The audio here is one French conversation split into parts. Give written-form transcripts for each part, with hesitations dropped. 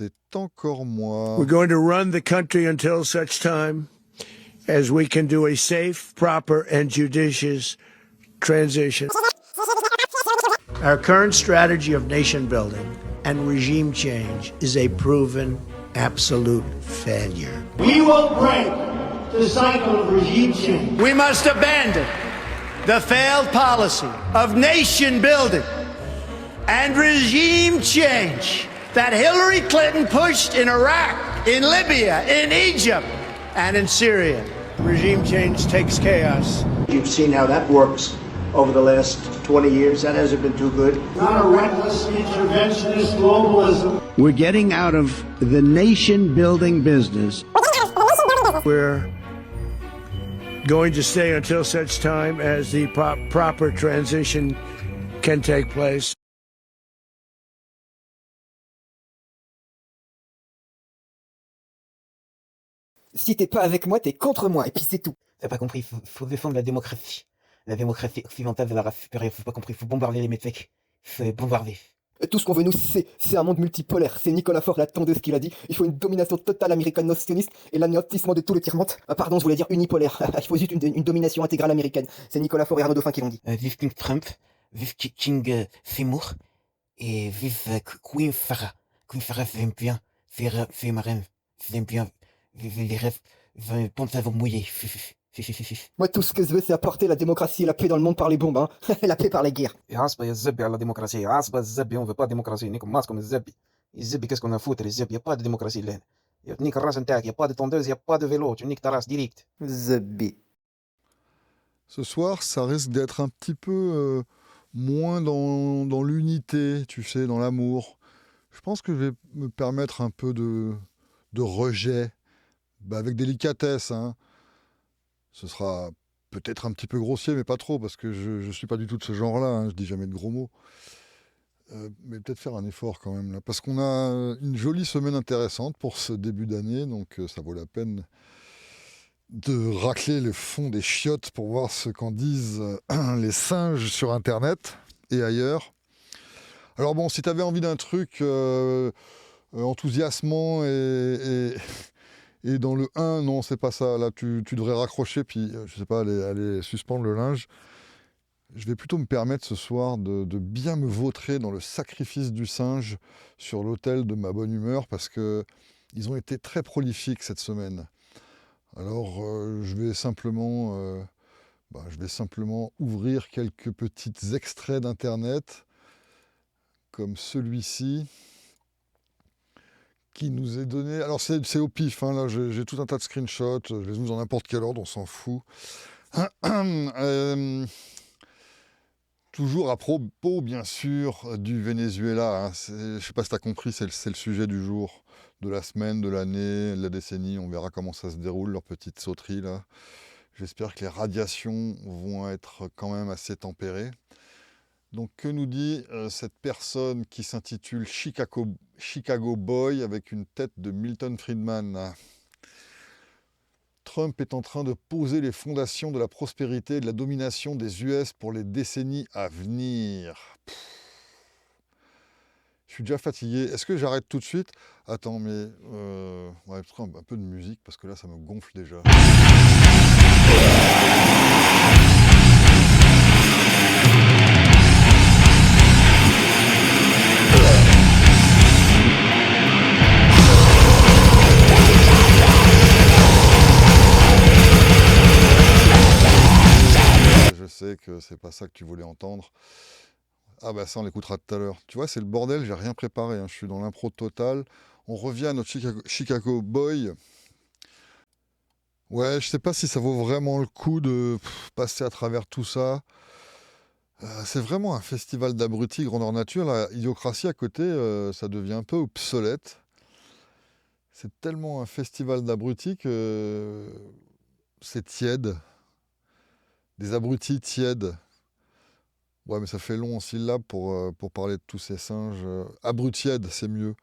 c'est encore moi. We're going to run the country until such time as we can do a safe, proper, and judicious transition. Our current strategy of nation building and regime change is a proven absolute failure. We will break the cycle of regime change. We must abandon the failed policy of nation building and regime change that Hillary Clinton pushed in Iraq, in Libya, in Egypt, and in Syria. Regime change takes chaos. You've seen how that works over the last 20 years. That hasn't been too good. Not a reckless interventionist globalism. We're getting out of the nation-building business. We're going to stay until such time as the proper transition can take place. Si t'es pas avec moi, t'es contre moi, et puis c'est tout. T'as pas compris, faut défendre la démocratie. La démocratie occidentale de la race supérieure, faut pas compris, faut bombarder les métèques. Faut bombarder. Tout ce qu'on veut nous, c'est un monde multipolaire. C'est Nicolas Faure, la tondeuse, qui l'a dit. Il faut une domination totale américano-sioniste et l'anéantissement de tous les tiers-mondes. Pardon, je voulais dire unipolaire. Il faut juste une domination intégrale américaine. C'est Nicolas Faure et Arnaud Dauphin qui l'ont dit. Vive King Trump, vive King Seymour, et vive Queen Farah. Queen Farah, c'est bien. C'est ma reine. C'est bien. Vive les rêves. Pompe savon mouillé. Moi, tout ce que je veux, c'est apporter la démocratie et la paix dans le monde par les bombes, hein. La paix par les guerres. Aspa ya Zebi à la démocratie. Aspa Zebi, on veut pas de démocratie. Ni comme comme Zebi. Zebi, qu'est-ce qu'on a foutu, les Zebi? Y a pas de démocratie là. Y a ni race intact, y a pas de tondeuse, y a pas de vélo. Tu niques ta race direct. Zebi. Ce soir, ça risque d'être un petit peu moins dans l'unité, tu sais, dans l'amour. Je pense que je vais me permettre un peu de rejet, avec délicatesse, hein. Ce sera peut-être un petit peu grossier, mais pas trop, parce que je ne suis pas du tout de ce genre-là, hein, je dis jamais de gros mots. Mais peut-être faire un effort quand même, là, parce qu'on a une jolie semaine intéressante pour ce début d'année, donc ça vaut la peine de racler le fond des chiottes pour voir ce qu'en disent les singes sur Internet et ailleurs. Alors bon, si tu avais envie d'un truc enthousiasmant et dans le 1, non, c'est pas ça. Là, tu devrais raccrocher, puis, je sais pas, aller suspendre le linge. Je vais plutôt me permettre ce soir de bien me vautrer dans le sacrifice du singe sur l'autel de ma bonne humeur, parce que ils ont été très prolifiques cette semaine. Alors, je vais simplement ouvrir quelques petits extraits d'Internet, comme celui-ci, qui nous est donné. Alors c'est au pif, hein, là j'ai tout un tas de screenshots, je les ouvre dans n'importe quel ordre, on s'en fout. Toujours à propos, bien sûr, du Venezuela, hein. Je sais pas si tu as compris, c'est le sujet du jour, de la semaine, de l'année, de la décennie. On verra comment ça se déroule, leur petite sauterie là. J'espère que les radiations vont être quand même assez tempérées. Donc, que nous dit cette personne qui s'intitule Chicago Boy avec une tête de Milton Friedman? Trump est en train de poser les fondations de la prospérité et de la domination des US pour les décennies à venir. Je suis déjà fatigué. Est-ce que j'arrête tout de suite? Attends, mais ouais, un peu de musique parce que là, ça me gonfle déjà. Je sais que c'est pas ça que tu voulais entendre. Ah bah ça, on l'écoutera tout à l'heure. Tu vois, c'est le bordel, j'ai rien préparé, hein. Je suis dans l'impro totale. On revient à notre Chicago Boy. Ouais, je sais pas si ça vaut vraiment le coup de passer à travers tout ça. C'est vraiment un festival d'abrutis grandeur nature. La idiocratie à côté, ça devient un peu obsolète. C'est tellement un festival d'abrutis que c'est tiède. Des abrutis tièdes. Ouais, mais ça fait long en syllabes pour parler de tous ces singes. Abrutièdes, c'est mieux.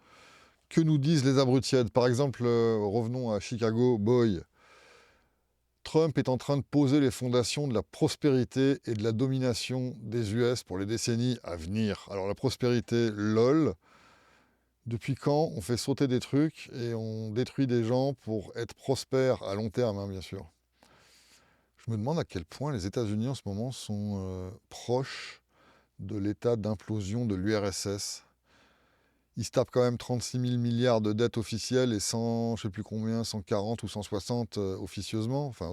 Que nous disent les abrutièdes? Par exemple, revenons à Chicago Boy. Trump est en train de poser les fondations de la prospérité et de la domination des US pour les décennies à venir. Alors la prospérité, lol. Depuis quand on fait sauter des trucs et on détruit des gens pour être prospère à long terme, hein, bien sûr. Je me demande à quel point les États-Unis en ce moment sont proches de l'état d'implosion de l'URSS. Ils se tapent quand même 36 000 milliards de dettes officielles et 100, je sais plus combien, 140 ou 160 officieusement, enfin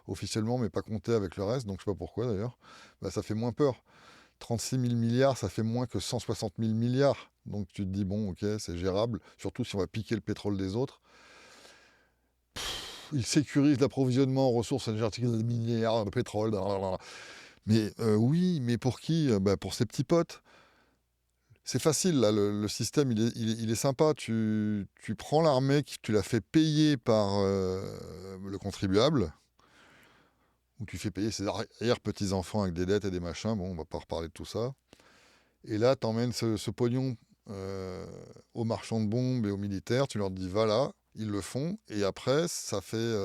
officiellement, mais pas compté avec le reste, donc je sais pas pourquoi d'ailleurs. Bah, ça fait moins peur. 36 000 milliards, ça fait moins que 160 000 milliards. Donc tu te dis, bon, ok, c'est gérable, surtout si on va piquer le pétrole des autres. Ils sécurisent l'approvisionnement en ressources énergétiques de milliards de pétrole. Blablabla. Mais oui, mais pour qui? Bah, pour ces petits potes. C'est facile, là, le système, il est sympa. Tu prends l'armée, tu la fais payer par le contribuable, ou tu fais payer ses arrière-petits-enfants avec des dettes et des machins. Bon, on va pas reparler de tout ça. Et là, tu emmènes ce pognon aux marchands de bombes et aux militaires. Tu leur dis, voilà, ils le font. Et après, ça fait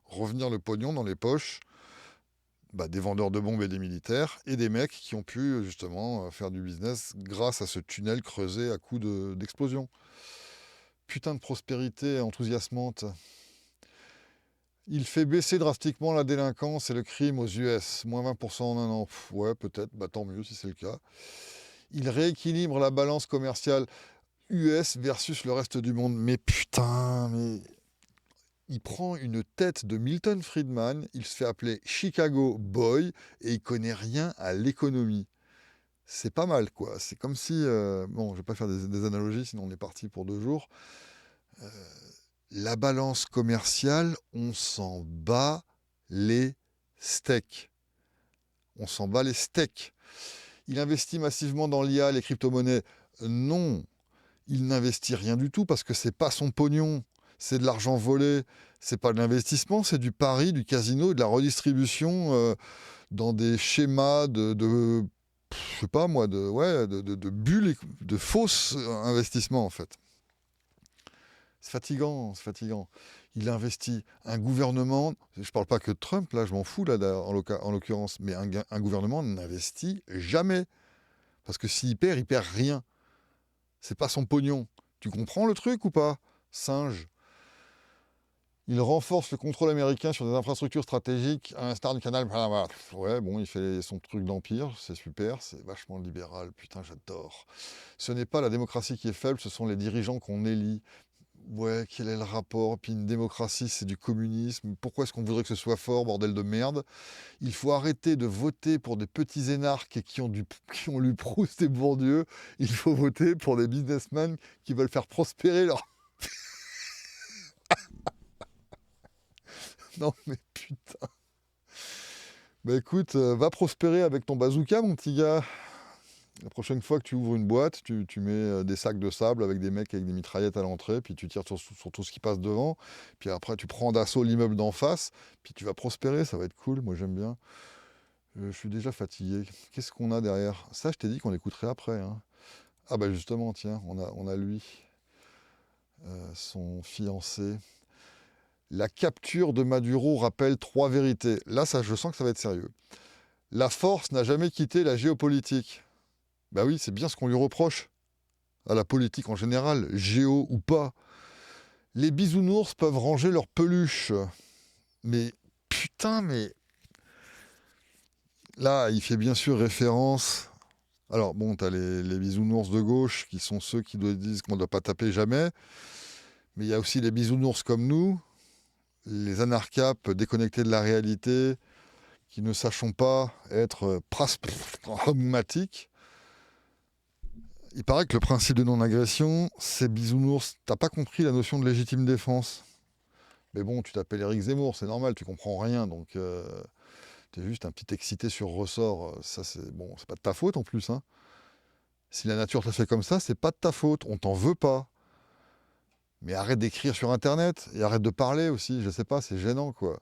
revenir le pognon dans les poches des vendeurs de bombes et des militaires, et des mecs qui ont pu justement faire du business grâce à ce tunnel creusé à coups d'explosion. Putain de prospérité enthousiasmante. Il fait baisser drastiquement la délinquance et le crime aux US, moins 20% en un an. Ouais, peut-être, tant mieux si c'est le cas. Il rééquilibre la balance commerciale US versus le reste du monde. Mais putain, mais... Il prend une tête de Milton Friedman, il se fait appeler Chicago Boy et il connaît rien à l'économie. C'est pas mal, quoi. C'est comme si... bon, je vais pas faire des analogies, sinon on est parti pour 2 jours. La balance commerciale, on s'en bat les steaks. On s'en bat les steaks. Il investit massivement dans l'IA, les crypto-monnaies. Non, il n'investit rien du tout parce que c'est pas son pognon. C'est de l'argent volé, c'est pas de l'investissement, c'est du pari, du casino et de la redistribution dans des schémas je sais pas moi, de bulles, de fausses investissements en fait. C'est fatigant, c'est fatigant. Il investit un gouvernement, je parle pas que de Trump, là je m'en fous là en l'occurrence, mais un gouvernement n'investit jamais. Parce que s'il perd rien. C'est pas son pognon. Tu comprends le truc ou pas? Singe. Il renforce le contrôle américain sur des infrastructures stratégiques à l'instar du canal. Ouais, bon, il fait son truc d'empire, c'est super, c'est vachement libéral, putain, j'adore. Ce n'est pas la démocratie qui est faible, ce sont les dirigeants qu'on élit. Ouais, quel est le rapport? Puis une démocratie, c'est du communisme. Pourquoi est-ce qu'on voudrait que ce soit fort, bordel de merde? Il faut arrêter de voter pour des petits énarques qui ont lu Proust et Bourdieu. Il faut voter pour des businessmen qui veulent faire prospérer leur... Non mais putain. Bah écoute, va prospérer avec ton bazooka, mon petit gars. La prochaine fois que tu ouvres une boîte, tu mets des sacs de sable avec des mecs avec des mitraillettes à l'entrée, puis tu tires sur tout ce qui passe devant, puis après tu prends d'assaut l'immeuble d'en face, puis tu vas prospérer, ça va être cool, moi j'aime bien. Je suis déjà fatigué. Qu'est-ce qu'on a derrière? Ça, je t'ai dit qu'on l'écouterait après. Hein. Ah bah justement, tiens, on a lui, son fiancé. La capture de Maduro rappelle 3 vérités. Là, ça, je sens que ça va être sérieux. La force n'a jamais quitté la géopolitique. Bah oui, c'est bien ce qu'on lui reproche. À la politique en général, géo ou pas. Les bisounours peuvent ranger leurs peluches. Mais putain, mais... Là, il fait bien sûr référence... Alors bon, t'as les bisounours de gauche qui sont ceux qui disent qu'on ne doit pas taper jamais. Mais il y a aussi les bisounours comme nous, les anarcapes déconnectés de la réalité, qui ne sachons pas être pragmatiques. Il paraît que le principe de non-agression, c'est bisounours. T'as pas compris la notion de légitime défense. Mais bon, tu t'appelles Éric Zemmour, c'est normal, tu comprends rien, donc t'es juste un petit excité sur ressort. Ça, c'est bon, c'est pas de ta faute en plus. Hein. Si la nature te fait comme ça, c'est pas de ta faute, on t'en veut pas. Mais arrête d'écrire sur Internet et arrête de parler aussi, je sais pas, c'est gênant quoi.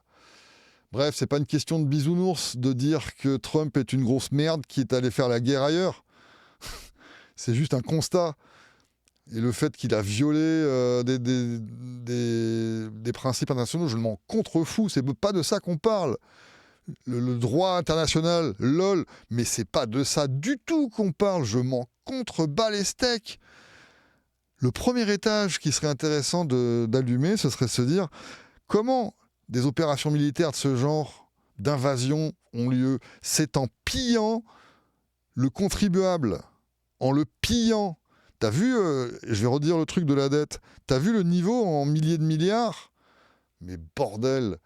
Bref, c'est pas une question de bisounours de dire que Trump est une grosse merde qui est allé faire la guerre ailleurs. C'est juste un constat. Et le fait qu'il a violé des principes internationaux, je m'en contrefous, c'est pas de ça qu'on parle. Le droit international, lol, mais c'est pas de ça du tout qu'on parle, je m'en contrebats les steaks. Le premier étage qui serait intéressant d'allumer, ce serait de se dire comment des opérations militaires de ce genre d'invasion ont lieu. C'est en pillant le contribuable, en le pillant. T'as vu, je vais redire le truc de la dette, t'as vu le niveau en milliers de milliards? Mais bordel!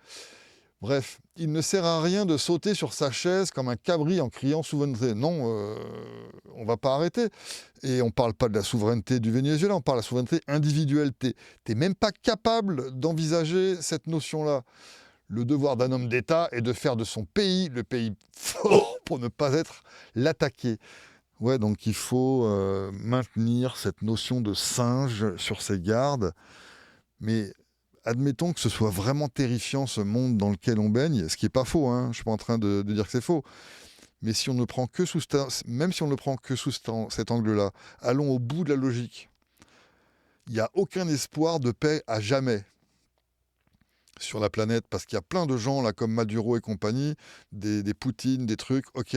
Bref, il ne sert à rien de sauter sur sa chaise comme un cabri en criant souveraineté. Non, on ne va pas arrêter. Et on ne parle pas de la souveraineté du Venezuela, on parle de la souveraineté individuelle. Tu n'es même pas capable d'envisager cette notion-là. Le devoir d'un homme d'État est de faire de son pays le pays fort pour ne pas être l'attaqué. Ouais, donc il faut maintenir cette notion de singe sur ses gardes. Mais admettons que ce soit vraiment terrifiant ce monde dans lequel on baigne, ce qui n'est pas faux, hein, je ne suis pas en train de dire que c'est faux. Mais si on ne prend que même si on ne le prend que sous cet angle-là, allons au bout de la logique. Il n'y a aucun espoir de paix à jamais sur la planète, parce qu'il y a plein de gens là comme Maduro et compagnie, des Poutine, des trucs, ok.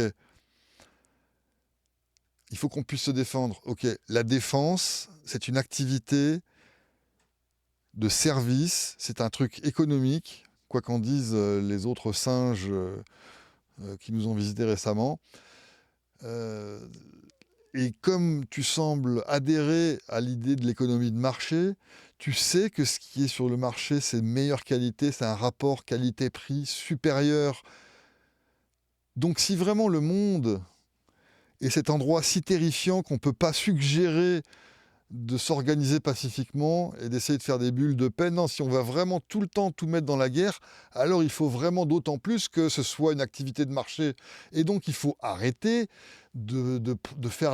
Il faut qu'on puisse se défendre, ok. La défense, c'est une activité de service, c'est un truc économique, quoi qu'en disent les autres singes qui nous ont visités récemment. Et comme tu sembles adhérer à l'idée de l'économie de marché, tu sais que ce qui est sur le marché, c'est meilleure qualité, c'est un rapport qualité-prix supérieur. Donc si vraiment le monde est cet endroit si terrifiant qu'on ne peut pas suggérer de s'organiser pacifiquement et d'essayer de faire des bulles de paix. Non, si on va vraiment tout le temps tout mettre dans la guerre, alors il faut vraiment d'autant plus que ce soit une activité de marché. Et donc il faut arrêter de faire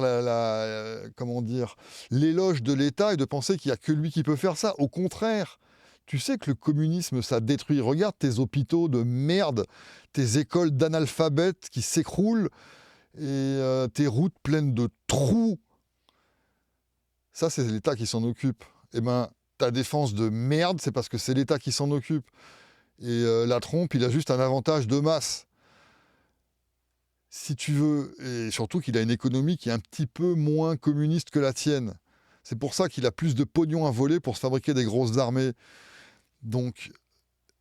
comment dire, l'éloge de l'État et de penser qu'il n'y a que lui qui peut faire ça. Au contraire, tu sais que le communisme, ça détruit. Regarde tes hôpitaux de merde, tes écoles d'analphabètes qui s'écroulent et tes routes pleines de trous. Ça, c'est l'État qui s'en occupe. Eh ben, ta défense de merde, c'est parce que c'est l'État qui s'en occupe. Et la trompe, il a juste un avantage de masse. Si tu veux, et surtout qu'il a une économie qui est un petit peu moins communiste que la tienne. C'est pour ça qu'il a plus de pognon à voler pour se fabriquer des grosses armées. Donc,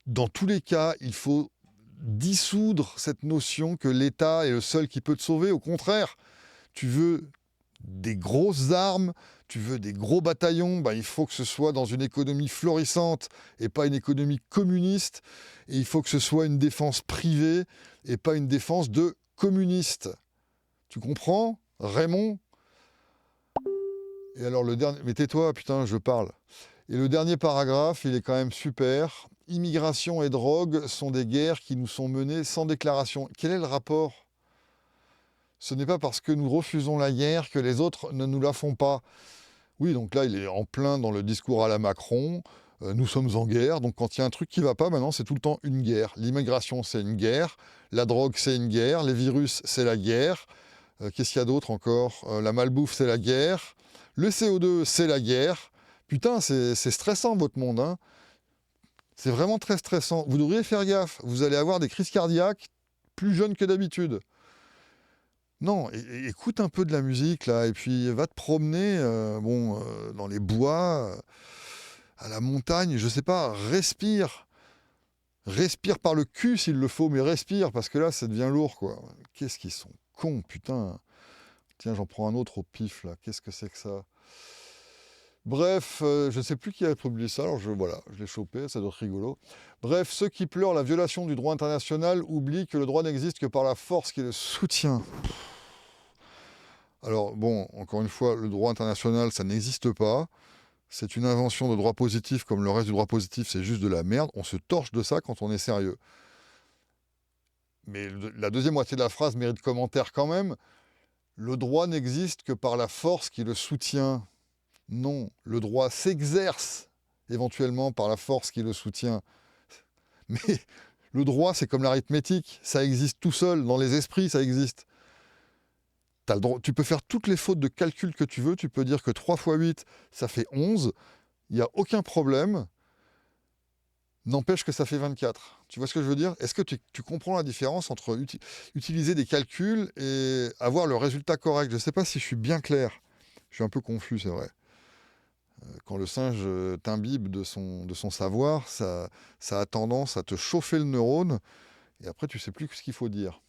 dans tous les cas, il faut dissoudre cette notion que l'État est le seul qui peut te sauver. Au contraire, tu veux des grosses armes, tu veux des gros bataillons, ben, il faut que ce soit dans une économie florissante et pas une économie communiste. Et il faut que ce soit une défense privée et pas une défense de communistes. Tu comprends, Raymond? Et alors le dernier... Mais tais-toi, putain, je parle. Et le dernier paragraphe, il est quand même super. Immigration et drogue sont des guerres qui nous sont menées sans déclaration. Quel est le rapport? Ce n'est pas parce que nous refusons la guerre que les autres ne nous la font pas. Oui, donc là, il est en plein dans le discours à la Macron. Nous sommes en guerre, donc quand il y a un truc qui ne va pas, maintenant, c'est tout le temps une guerre. L'immigration, c'est une guerre. La drogue, c'est une guerre. Les virus, c'est la guerre. Qu'est-ce qu'il y a d'autre encore? La malbouffe, c'est la guerre. Le CO2, c'est la guerre. Putain, c'est stressant, votre monde, hein. C'est vraiment très stressant. Vous devriez faire gaffe. Vous allez avoir des crises cardiaques plus jeunes que d'habitude. Non, écoute un peu de la musique, là, et puis va te promener dans les bois, à la montagne, je sais pas, respire. Respire par le cul s'il le faut, mais respire, parce que là, ça devient lourd, quoi. Qu'est-ce qu'ils sont cons, putain. Tiens, j'en prends un autre au pif, là. Qu'est-ce que c'est que ça? Bref, je ne sais plus qui a publié ça, alors je l'ai chopé, ça doit être rigolo. Bref, ceux qui pleurent la violation du droit international oublient que le droit n'existe que par la force qui le soutient. Alors bon, encore une fois, le droit international, ça n'existe pas. C'est une invention de droit positif, comme le reste du droit positif, c'est juste de la merde. On se torche de ça quand on est sérieux. Mais la deuxième moitié de la phrase mérite commentaire quand même. Le droit n'existe que par la force qui le soutient. Non, le droit s'exerce éventuellement par la force qui le soutient. Mais le droit, c'est comme l'arithmétique, ça existe tout seul, dans les esprits, ça existe. T'as le droit, tu peux faire toutes les fautes de calcul que tu veux, tu peux dire que 3 x 8, ça fait 11, il n'y a aucun problème, n'empêche que ça fait 24. Tu vois ce que je veux dire? Est-ce que tu comprends la différence entre utiliser des calculs et avoir le résultat correct? Je ne sais pas si je suis bien clair, je suis un peu confus, c'est vrai. quand le singe t'imbibe de son savoir, ça a tendance à te chauffer le neurone, et après tu sais plus ce qu'il faut dire.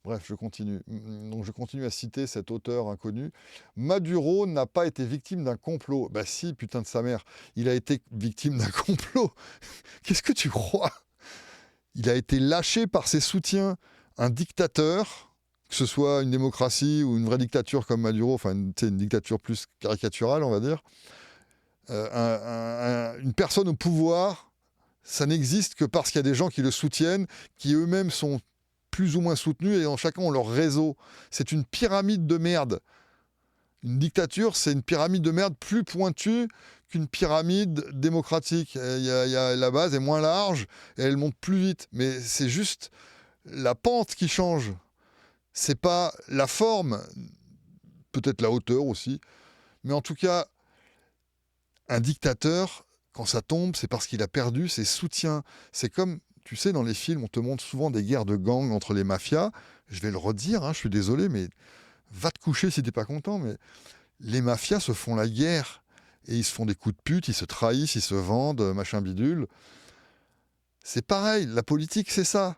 Bref, je continue. Donc je continue à citer cet auteur inconnu. Maduro n'a pas été victime d'un complot. Bah si, putain de sa mère. Il a été victime d'un complot. Qu'est-ce que tu crois? Il a été lâché par ses soutiens. Un dictateur, que ce soit une démocratie ou une vraie dictature comme Maduro, enfin une dictature plus caricaturale, on va dire. Une personne au pouvoir, ça n'existe que parce qu'il y a des gens qui le soutiennent, qui eux-mêmes sont plus ou moins soutenus et chacun ont leur réseau. C'est une pyramide de merde. Une dictature, c'est une pyramide de merde plus pointue qu'une pyramide démocratique. La base est moins large et elle monte plus vite. Mais c'est juste la pente qui change. C'est pas la forme, peut-être la hauteur aussi. Mais en tout cas, un dictateur, quand ça tombe, c'est parce qu'il a perdu ses soutiens. C'est comme, tu sais, dans les films, on te montre souvent des guerres de gangs entre les mafias. Je vais le redire, je suis désolé, mais va te coucher si t'es pas content, mais les mafias se font la guerre. Et ils se font des coups de pute, ils se trahissent, ils se vendent, machin bidule. C'est pareil, la politique, c'est ça.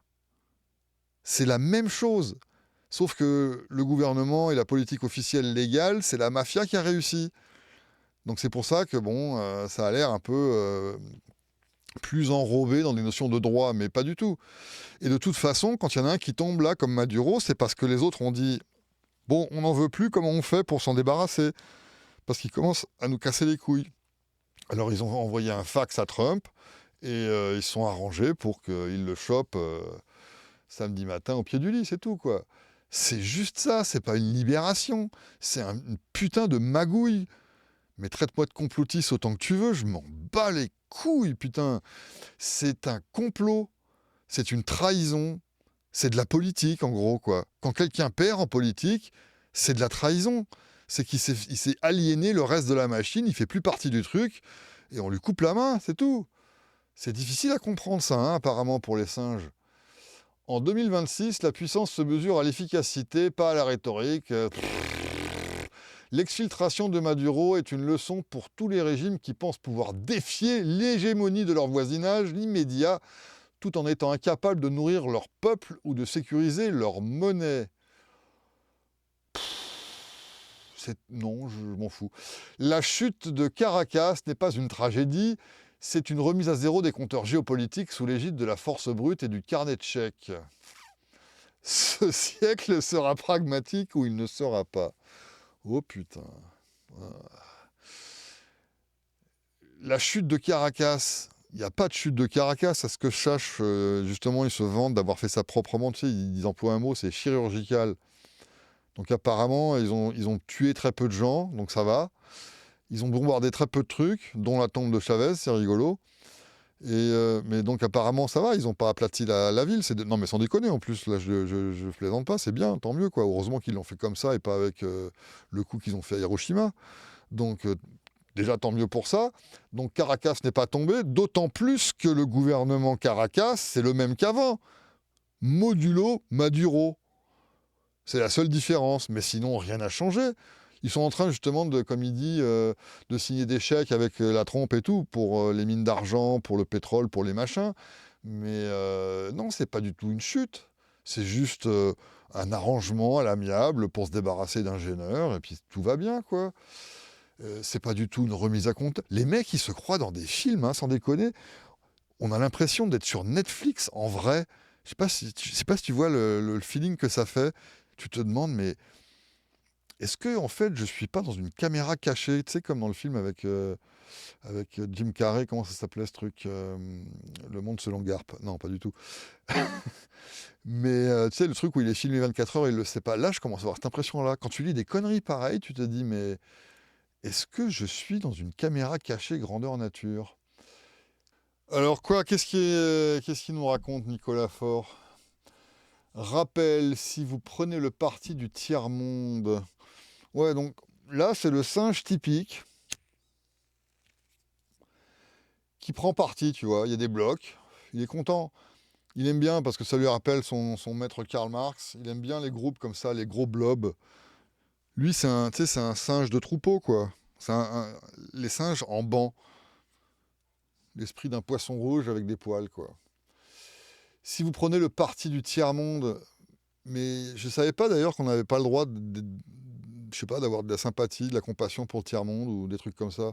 C'est la même chose. Sauf que le gouvernement et la politique officielle légale, c'est la mafia qui a réussi. Donc c'est pour ça que ça a l'air un peu plus enrobé dans des notions de droit, mais pas du tout. Et de toute façon, quand il y en a un qui tombe là, comme Maduro, c'est parce que les autres ont dit « Bon, on n'en veut plus, comment on fait pour s'en débarrasser ?» Parce qu'ils commencent à nous casser les couilles. Alors ils ont envoyé un fax à Trump, et ils se sont arrangés pour qu'il le chope samedi matin au pied du lit, c'est tout, quoi. C'est juste ça, c'est pas une libération, c'est une putain de magouille. Mais traite-moi de complotiste autant que tu veux, je m'en bats les couilles, putain. C'est un complot, c'est une trahison, c'est de la politique, en gros, quoi. Quand quelqu'un perd en politique, c'est de la trahison. C'est qu'il s'est aliéné le reste de la machine, il fait plus partie du truc, et on lui coupe la main, c'est tout. C'est difficile à comprendre ça, apparemment, pour les singes. En 2026, la puissance se mesure à l'efficacité, pas à la rhétorique. L'exfiltration de Maduro est une leçon pour tous les régimes qui pensent pouvoir défier l'hégémonie de leur voisinage immédiat, tout en étant incapables de nourrir leur peuple ou de sécuriser leur monnaie. Non, je m'en fous. La chute de Caracas n'est pas une tragédie, c'est une remise à zéro des compteurs géopolitiques sous l'égide de la force brute et du carnet de chèques. Ce siècle sera pragmatique ou il ne sera pas. Oh putain. La chute de Caracas. Il n'y a pas de chute de Caracas, à ce que je sache. Justement, ils se vantent d'avoir fait ça proprement. Tu sais, ils emploient un mot, c'est chirurgical. Donc apparemment, ils ont tué très peu de gens, donc ça va. Ils ont bombardé très peu de trucs, dont la tombe de Chavez, c'est rigolo. Mais donc apparemment, ça va, ils n'ont pas aplati la ville. Non mais sans déconner, en plus, là je plaisante pas, c'est bien, tant mieux, quoi. Heureusement qu'ils l'ont fait comme ça et pas avec le coup qu'ils ont fait à Hiroshima. Donc déjà, tant mieux pour ça. Donc Caracas n'est pas tombé, d'autant plus que le gouvernement Caracas, c'est le même qu'avant. Modulo Maduro. C'est la seule différence, mais sinon, rien n'a changé. Ils sont en train, justement, comme il dit, de signer des chèques avec la trompe et tout, pour les mines d'argent, pour le pétrole, pour les machins. Mais non, c'est pas du tout une chute. C'est juste un arrangement à l'amiable pour se débarrasser d'un gêneur, et puis tout va bien, quoi. C'est pas du tout une remise à compte. Les mecs, ils se croient dans des films, sans déconner. On a l'impression d'être sur Netflix, en vrai. Je sais pas si tu vois le feeling que ça fait. Tu te demandes, mais est-ce que, en fait, je suis pas dans une caméra cachée, tu sais, comme dans le film avec Jim Carrey, comment ça s'appelait ce truc, Le Monde selon Garp. Non, pas du tout. Mais tu sais, le truc où il est filmé 24 heures, il le sait pas. Là, je commence à avoir cette impression-là. Quand tu lis des conneries pareilles, tu te dis, mais est-ce que je suis dans une caméra cachée grandeur nature? Alors quoi, qu'est-ce qu'il nous raconte, Nicolas Faure? Rappel, si vous prenez le parti du tiers-monde. Ouais, donc là, c'est le singe typique qui prend parti, tu vois. Il y a des blocs. Il est content. Il aime bien parce que ça lui rappelle son maître Karl Marx. Il aime bien les groupes comme ça, les gros blobs. Lui, c'est un singe de troupeau, quoi. C'est les singes en banc. L'esprit d'un poisson rouge avec des poils, quoi. Si vous prenez le parti du tiers-monde, mais je ne savais pas d'ailleurs qu'on n'avait pas le droit je sais pas, d'avoir de la sympathie, de la compassion pour le tiers-monde ou des trucs comme ça.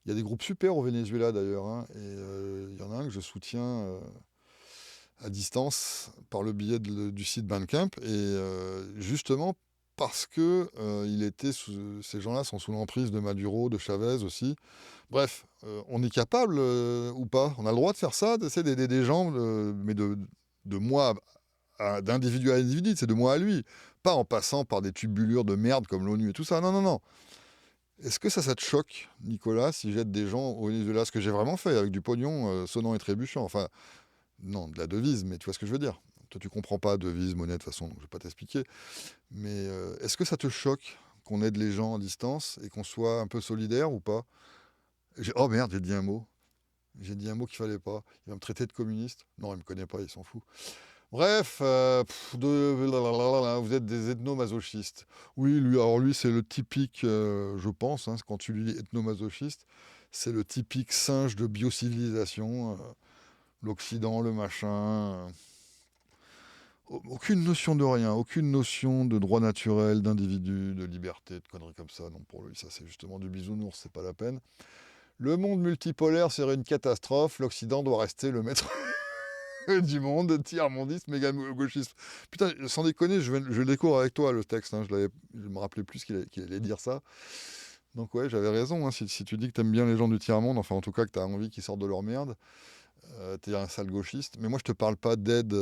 Il y a des groupes super au Venezuela d'ailleurs, hein, et il y en a un que je soutiens à distance par le biais du site Bandcamp, et justement parce que ces gens-là sont sous l'emprise de Maduro, de Chavez aussi. Bref, on est capable ou pas? On a le droit de faire ça, d'essayer d'aider des gens, mais de moi, d'individu à individu, c'est de moi à lui, pas en passant par des tubulures de merde comme l'ONU et tout ça. Non, non, non. Est-ce que ça te choque, Nicolas, si j'aide des gens au Venezuela, ce que j'ai vraiment fait avec du pognon sonnant et trébuchant? Enfin, non, de la devise, mais tu vois ce que je veux dire. Toi, tu comprends pas devise, monnaie, de toute façon, donc je vais pas t'expliquer. Mais est-ce que ça te choque qu'on aide les gens à distance et qu'on soit un peu solidaire ou pas? Oh merde, j'ai dit un mot. J'ai dit un mot qu'il fallait pas. Il va me traiter de communiste. Non, il me connaît pas, il s'en fout. Bref, vous êtes des ethnomasochistes. Oui, lui c'est le typique, je pense, hein, quand tu lis ethnomasochiste, c'est le typique singe de biocivilisation, l'Occident, le machin. Aucune notion de rien, aucune notion de droit naturel, d'individu, de liberté, de conneries comme ça. Non, pour lui, ça c'est justement du bisounours, c'est pas la peine. Le monde multipolaire serait une catastrophe, l'Occident doit rester le maître du monde, tiers-mondiste, méga-gauchisme. Putain, sans déconner, je le découvre avec toi, le texte, hein, je me rappelais plus qu'il allait dire ça. Donc ouais, j'avais raison, hein, si tu dis que t'aimes bien les gens du tiers-monde, enfin en tout cas que t'as envie qu'ils sortent de leur merde, t'es un sale gauchiste. Mais moi je te parle pas d'aide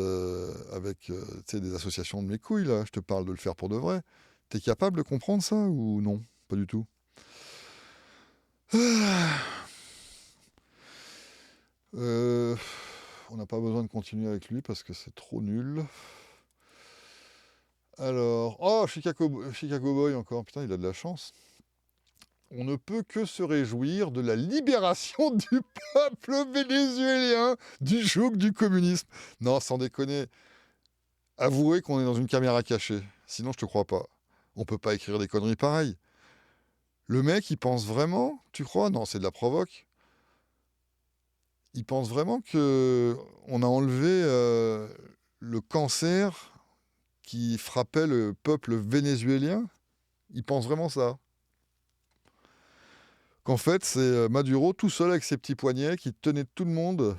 avec des associations de mes couilles, là, je te parle de le faire pour de vrai. T'es capable de comprendre ça ou non? Pas du tout. On n'a pas besoin de continuer avec lui parce que c'est trop nul. Alors, oh, Chicago Boy encore, putain, il a de la chance. On ne peut que se réjouir de la libération du peuple vénézuélien du joug du communisme. Non, sans déconner. Avouez qu'on est dans une caméra cachée. Sinon, je te crois pas. On peut pas écrire des conneries pareilles. Le mec, il pense vraiment, tu crois? Non, c'est de la provoque. Il pense vraiment que on a enlevé le cancer qui frappait le peuple vénézuélien. Il pense vraiment ça. Qu'en fait, c'est Maduro tout seul avec ses petits poignets qui tenait tout le monde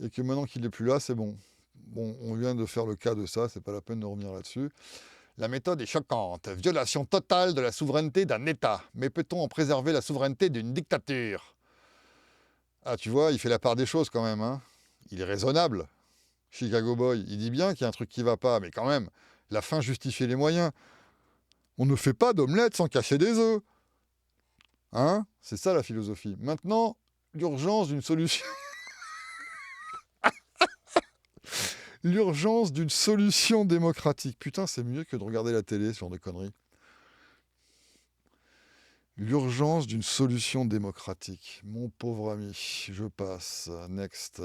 et que maintenant qu'il n'est plus là, c'est bon. Bon, on vient de faire le cas de ça, c'est pas la peine de revenir là-dessus. La méthode est choquante. Violation totale de la souveraineté d'un État. Mais peut-on en préserver la souveraineté d'une dictature? Ah, tu vois, il fait la part des choses quand même, hein. Il est raisonnable. Chicago Boy, il dit bien qu'il y a un truc qui va pas, mais quand même, la fin justifie les moyens. On ne fait pas d'omelette sans cacher des œufs. Hein? C'est ça la philosophie. Maintenant, l'urgence d'une solution. L'urgence d'une solution démocratique. Putain, c'est mieux que de regarder la télé, ce genre de conneries. L'urgence d'une solution démocratique. Mon pauvre ami, je passe. Next.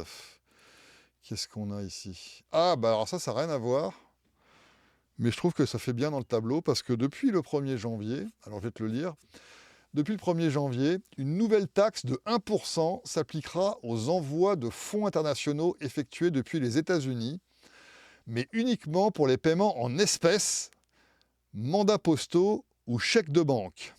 Qu'est-ce qu'on a ici? Ah, bah alors ça n'a rien à voir. Mais je trouve que ça fait bien dans le tableau parce que depuis le 1er janvier, alors je vais te le lire, depuis le 1er janvier, une nouvelle taxe de 1% s'appliquera aux envois de fonds internationaux effectués depuis les États-Unis, mais uniquement pour les paiements en espèces, mandats postaux ou chèques de banque.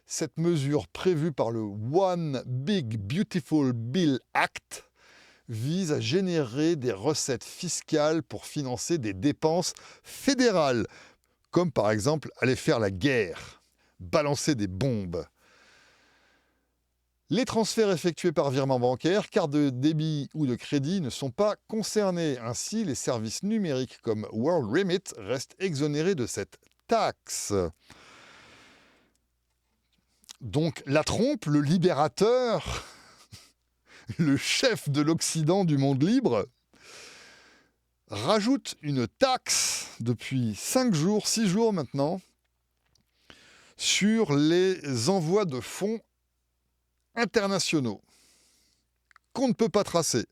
Cette mesure prévue par le One Big Beautiful Bill Act vise à générer des recettes fiscales pour financer des dépenses fédérales, comme par exemple aller faire la guerre, balancer des bombes. Les transferts effectués par virement bancaire, carte de débit ou de crédit ne sont pas concernés. Ainsi, les services numériques comme World Remit restent exonérés de cette taxe. Donc la trompe, le libérateur, le chef de l'Occident du monde libre, rajoute une taxe depuis 5 jours, 6 jours maintenant, sur les envois de fonds internationaux qu'on ne peut pas tracer.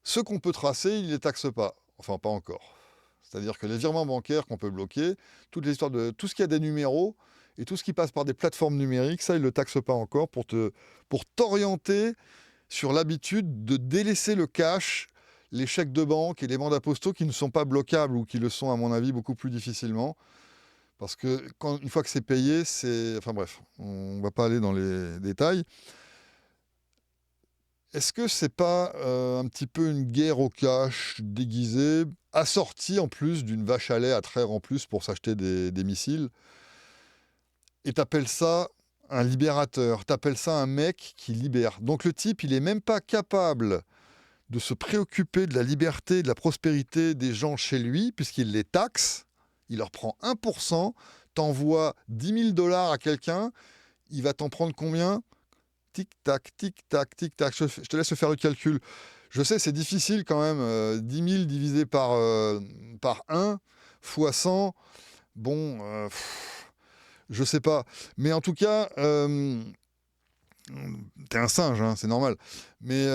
Ce qu'on peut tracer, il ne les taxe pas. Enfin, pas encore. C'est-à-dire que les virements bancaires qu'on peut bloquer, toutes les histoires de tout ce qui a des numéros et tout ce qui passe par des plateformes numériques, ça, ils ne le taxent pas encore pour t'orienter sur l'habitude de délaisser le cash, les chèques de banque et les mandats postaux qui ne sont pas bloquables ou qui le sont, à mon avis, beaucoup plus difficilement. Parce que une fois que c'est payé, c'est... Enfin bref, on ne va pas aller dans les détails. Est-ce que c'est pas un petit peu une guerre au cash déguisée, assortie en plus d'une vache à lait à traire en plus pour s'acheter des missiles? Et t'appelles ça un libérateur, t'appelles ça un mec qui libère. Donc le type, il est même pas capable de se préoccuper de la liberté, de la prospérité des gens chez lui, puisqu'il les taxe, il leur prend 1%, t'envoies 10 000 $ à quelqu'un, il va t'en prendre combien? Tic-tac, tic-tac, tic-tac. Je te laisse faire le calcul. Je sais, c'est difficile quand même. 10 000 divisé par 1 fois 100. Bon, je sais pas. Mais en tout cas, t'es un singe, hein, c'est normal. Mais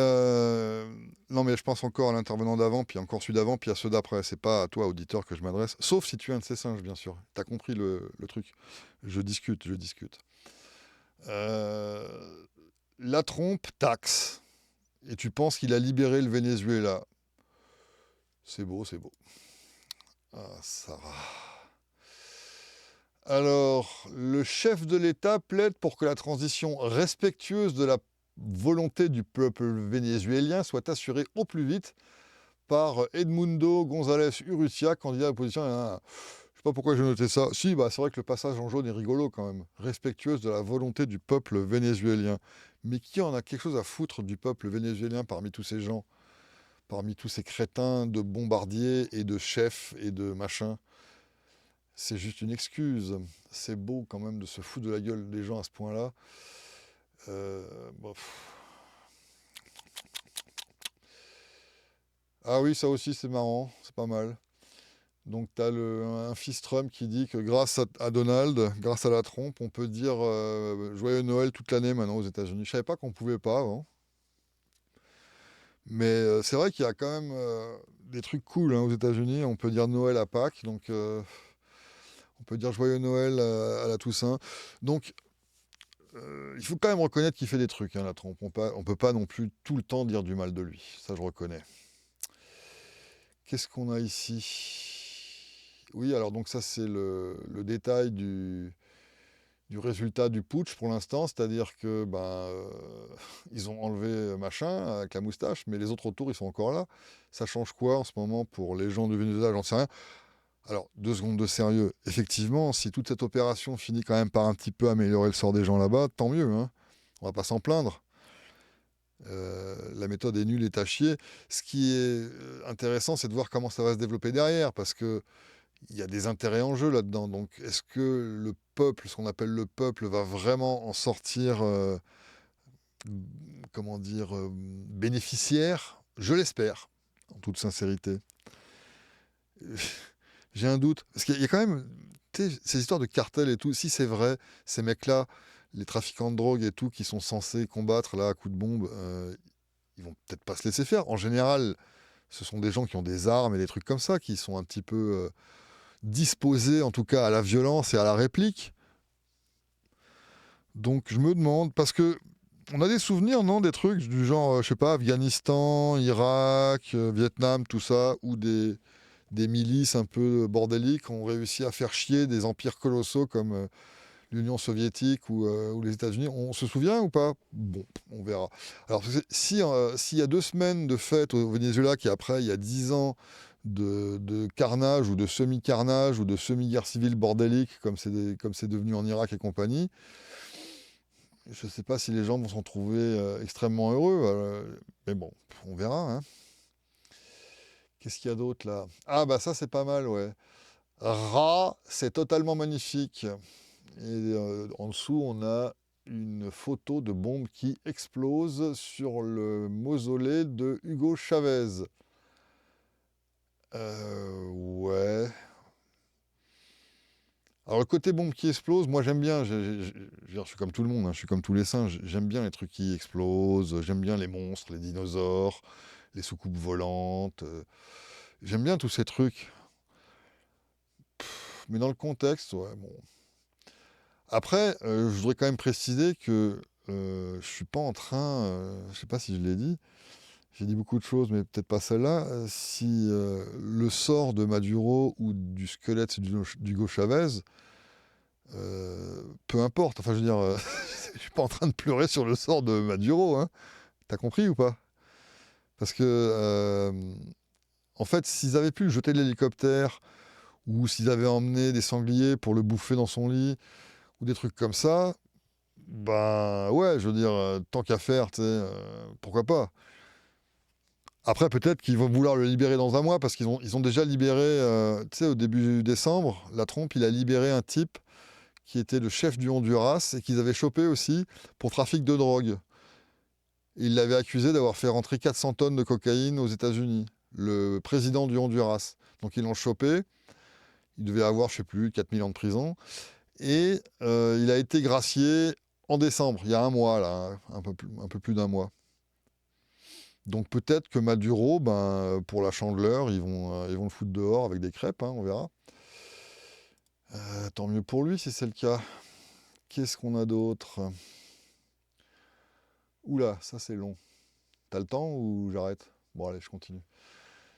non, mais je pense encore à l'intervenant d'avant, puis encore celui d'avant, puis à ceux d'après. C'est pas à toi, auditeur, que je m'adresse. Sauf si tu es un de ces singes, bien sûr. T'as compris le truc. Je discute. La trompe taxe. Et tu penses qu'il a libéré le Venezuela. C'est beau. Ah, Sarah. Alors, le chef de l'État plaide pour que la transition respectueuse de la volonté du peuple vénézuélien soit assurée au plus vite par Edmundo González Urrutia, candidat à l'opposition. Je ne sais pas pourquoi j'ai noté ça. Si, c'est vrai que le passage en jaune est rigolo quand même. Respectueuse de la volonté du peuple vénézuélien. Mais qui en a quelque chose à foutre du peuple vénézuélien parmi tous ces gens? Parmi tous ces crétins de bombardiers et de chefs et de machins? C'est juste une excuse. C'est beau quand même de se foutre de la gueule des gens à ce point-là. Bon. Ah oui, ça aussi c'est marrant, c'est pas mal. Donc tu as un fils Trump qui dit que grâce à Donald, grâce à la trompe, on peut dire Joyeux Noël toute l'année maintenant aux États-Unis. Je savais pas qu'on pouvait pas avant. Mais c'est vrai qu'il y a quand même des trucs cool, hein, aux États-Unis. On peut dire Noël à Pâques, donc on peut dire Joyeux Noël à la Toussaint. Donc il faut quand même reconnaître qu'il fait des trucs, hein, la trompe. On peut pas non plus tout le temps dire du mal de lui. Ça, je reconnais. Qu'est-ce qu'on a ici? Oui, alors donc ça, c'est le détail du résultat du putsch pour l'instant. C'est-à-dire que ils ont enlevé machin avec la moustache, mais les autres autour, ils sont encore là. Ça change quoi en ce moment pour les gens du Venezuela? J'en sais rien. Alors, 2 secondes de sérieux. Effectivement, si toute cette opération finit quand même par un petit peu améliorer le sort des gens là-bas, tant mieux, hein. On va pas s'en plaindre. La méthode est nulle et à chier. Ce qui est intéressant, c'est de voir comment ça va se développer derrière, parce que il y a des intérêts en jeu là-dedans. Donc, est-ce que le peuple, ce qu'on appelle le peuple, va vraiment en sortir, bénéficiaire? Je l'espère, en toute sincérité. J'ai un doute. Parce qu'il y a quand même ces histoires de cartels et tout. Si c'est vrai, ces mecs-là, les trafiquants de drogue et tout, qui sont censés combattre là à coups de bombe, ils vont peut-être pas se laisser faire. En général, ce sont des gens qui ont des armes et des trucs comme ça, qui sont un petit peu disposés, en tout cas, à la violence et à la réplique. Donc je me demande, parce que on a des souvenirs, non, des trucs du genre, je sais pas, Afghanistan, Irak, Vietnam, tout ça, où des milices un peu bordéliques ont réussi à faire chier des empires colossaux comme l'Union soviétique ou les États-Unis. On se souvient ou pas? Bon, on verra. Alors, s'il y a 2 semaines de fête au Venezuela, qui après, il y a 10 ans de carnage ou de semi-carnage ou de semi-guerre civile bordélique, comme c'est devenu en Irak et compagnie, je ne sais pas si les gens vont s'en trouver extrêmement heureux. Mais bon, on verra, hein. Qu'est-ce qu'il y a d'autre là? Ah ça c'est pas mal, ouais. Ra, c'est totalement magnifique. Et en dessous, on a une photo de bombe qui explose sur le mausolée de Hugo Chavez. Ouais. Alors le côté bombe qui explose, moi j'aime bien. Je suis comme tout le monde, hein, je suis comme tous les singes. J'aime bien les trucs qui explosent. J'aime bien les monstres, les dinosaures, les soucoupes volantes. J'aime bien tous ces trucs. Mais dans le contexte, ouais, bon. Après, je voudrais quand même préciser que je suis pas en train, je sais pas si je l'ai dit, j'ai dit beaucoup de choses, mais peut-être pas celle-là. Si le sort de Maduro ou du squelette d'Hugo Chavez, peu importe. Enfin, je veux dire, je suis pas en train de pleurer sur le sort de Maduro, hein. T'as compris ou pas? Parce que, en fait, s'ils avaient pu jeter de l'hélicoptère, ou s'ils avaient emmené des sangliers pour le bouffer dans son lit, ou des trucs comme ça, ben ouais, je veux dire, tant qu'à faire, tu sais, pourquoi pas? Après, peut-être qu'ils vont vouloir le libérer dans un mois, parce qu'ils ont déjà libéré, tu sais, au début décembre, la Trump, il a libéré un type qui était le chef du Honduras et qu'ils avaient chopé aussi pour trafic de drogue. Il l'avait accusé d'avoir fait rentrer 400 tonnes de cocaïne aux États-Unis, le président du Honduras. Donc ils l'ont chopé, il devait avoir, je sais plus, 4 000 ans de prison, et il a été gracié en décembre, il y a un mois, là, un peu plus d'un mois. Donc peut-être que Maduro, ben, pour la Chandeleur, ils vont le foutre dehors avec des crêpes, hein, on verra. Tant mieux pour lui si c'est le cas. Qu'est-ce qu'on a d'autre? Oula, ça c'est long. T'as le temps ou j'arrête? Bon allez, je continue.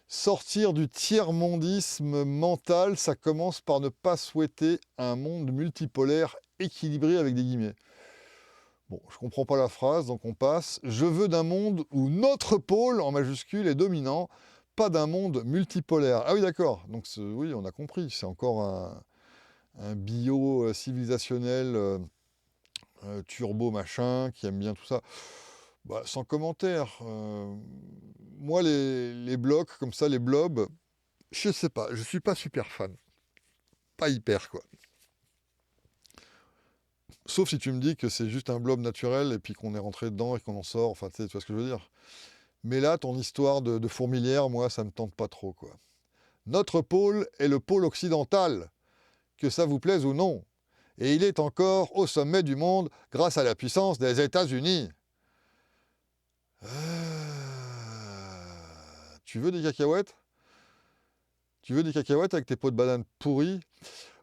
Sortir du tiers-mondisme mental, ça commence par ne pas souhaiter un monde multipolaire équilibré avec des guillemets. Bon, je comprends pas la phrase, donc on passe. Je veux d'un monde où notre pôle, en majuscule, est dominant, pas d'un monde multipolaire. Ah oui, d'accord. Donc oui, on a compris. C'est encore un bio-civilisationnel turbo machin qui aime bien tout ça. Bah, sans commentaire. Moi, les blocs comme ça, les blobs, je sais pas, je suis pas super fan. Pas hyper, quoi. Sauf si tu me dis que c'est juste un blob naturel et puis qu'on est rentré dedans et qu'on en sort. Enfin, tu vois ce que je veux dire. Mais là, ton histoire de fourmilière, moi, ça me tente pas trop, quoi. Notre pôle est le pôle occidental, que ça vous plaise ou non. Et il est encore au sommet du monde grâce à la puissance des États-Unis. Tu veux des cacahuètes? Tu veux des cacahuètes avec tes pots de banane pourris?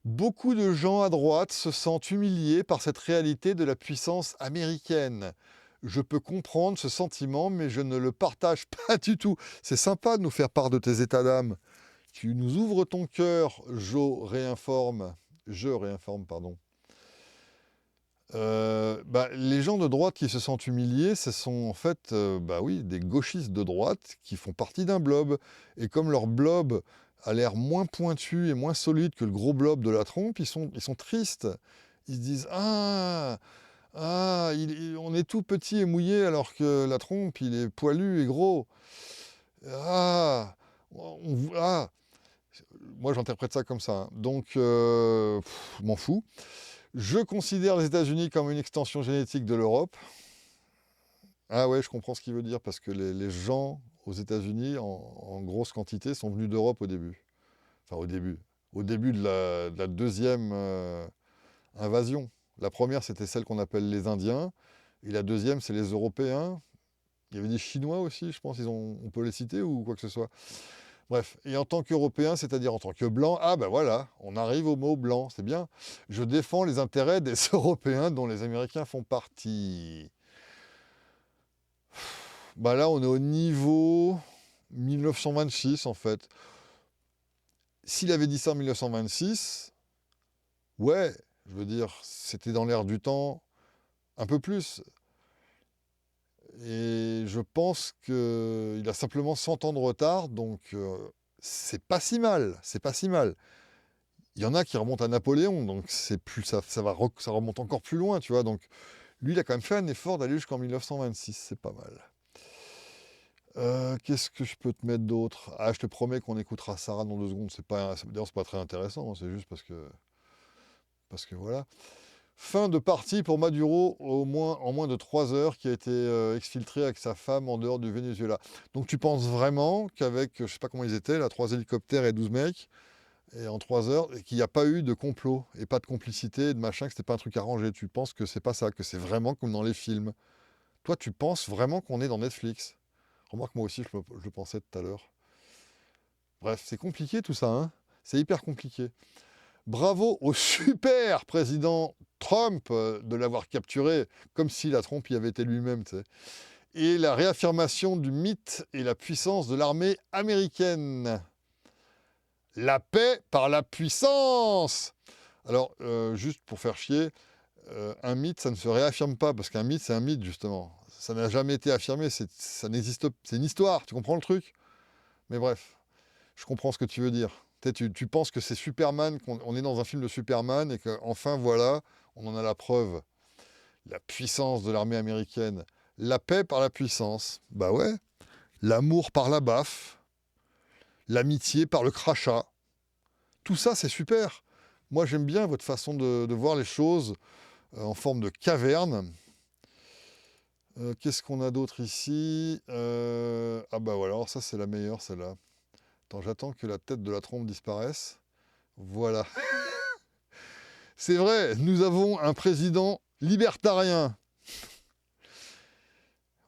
Beaucoup de gens à droite se sentent humiliés par cette réalité de la puissance américaine. Je peux comprendre ce sentiment, mais je ne le partage pas du tout. C'est sympa de nous faire part de tes états d'âme. Tu nous ouvres ton cœur, je réinforme, pardon. Les gens de droite qui se sentent humiliés, ce sont en fait, oui, des gauchistes de droite qui font partie d'un blob. Et comme leur blob a l'air moins pointu et moins solide que le gros blob de la trompe, ils sont tristes. Ils se disent on est tout petit et mouillé alors que la trompe, il est poilu et gros. Moi j'interprète ça comme ça, hein. Donc, je m'en fous. Je considère les États-Unis comme une extension génétique de l'Europe. Ah ouais, je comprends ce qu'il veut dire, parce que les gens aux États-Unis, en grosse quantité, sont venus d'Europe au début. Enfin, au début. Au début de la deuxième invasion. La première, c'était celle qu'on appelle les Indiens. Et la deuxième, c'est les Européens. Il y avait des Chinois aussi, je pense, on peut les citer ou quoi que ce soit. Bref, et en tant qu'Européen, c'est-à-dire en tant que blanc, voilà, on arrive au mot blanc, c'est bien. Je défends les intérêts des Européens dont les Américains font partie. Là, on est au niveau 1926, en fait. S'il avait dit ça en 1926, ouais, je veux dire, c'était dans l'air du temps un peu plus. Et je pense qu'il a simplement 100 ans de retard, donc c'est pas si mal, c'est pas si mal. Il y en a qui remontent à Napoléon, donc c'est plus, ça remonte encore plus loin, tu vois. Donc lui, il a quand même fait un effort d'aller jusqu'en 1926, c'est pas mal. Qu'est-ce que je peux te mettre d'autre? Je te promets qu'on écoutera Sarah dans 2 secondes. D'ailleurs, c'est pas très intéressant, hein, c'est juste parce que voilà. Fin de partie pour Maduro en moins de 3 heures, qui a été exfiltré avec sa femme en dehors du Venezuela. Donc tu penses vraiment qu'avec, je sais pas comment ils étaient, là, 3 hélicoptères et 12 mecs, et en 3 heures, et qu'il n'y a pas eu de complot, et pas de complicité, et de machin, que c'était pas un truc arrangé. Tu penses que c'est pas ça, que c'est vraiment comme dans les films. Toi, tu penses vraiment qu'on est dans Netflix? Remarque, moi aussi, je le pensais tout à l'heure. Bref, c'est compliqué tout ça, hein. C'est hyper compliqué. Bravo au super président Trump de l'avoir capturé, comme si la trompe y avait été lui-même, tu sais. Et la réaffirmation du mythe et la puissance de l'armée américaine. La paix par la puissance. Alors, juste pour faire chier, un mythe, ça ne se réaffirme pas, parce qu'un mythe, c'est un mythe, justement. Ça n'a jamais été affirmé, ça n'existe, c'est une histoire, tu comprends le truc? Mais bref, je comprends ce que tu veux dire. Tu penses que c'est Superman, qu'on est dans un film de Superman, et qu'enfin, voilà, on en a la preuve. La puissance de l'armée américaine. La paix par la puissance. Bah ouais. L'amour par la baffe. L'amitié par le crachat. Tout ça, c'est super. Moi, j'aime bien votre façon de voir les choses en forme de caverne. Qu'est-ce qu'on a d'autre ici? Ah bah voilà, alors ça, c'est la meilleure, celle-là. Attends, j'attends que la tête de la trompe disparaisse. Voilà. C'est vrai, nous avons un président libertarien.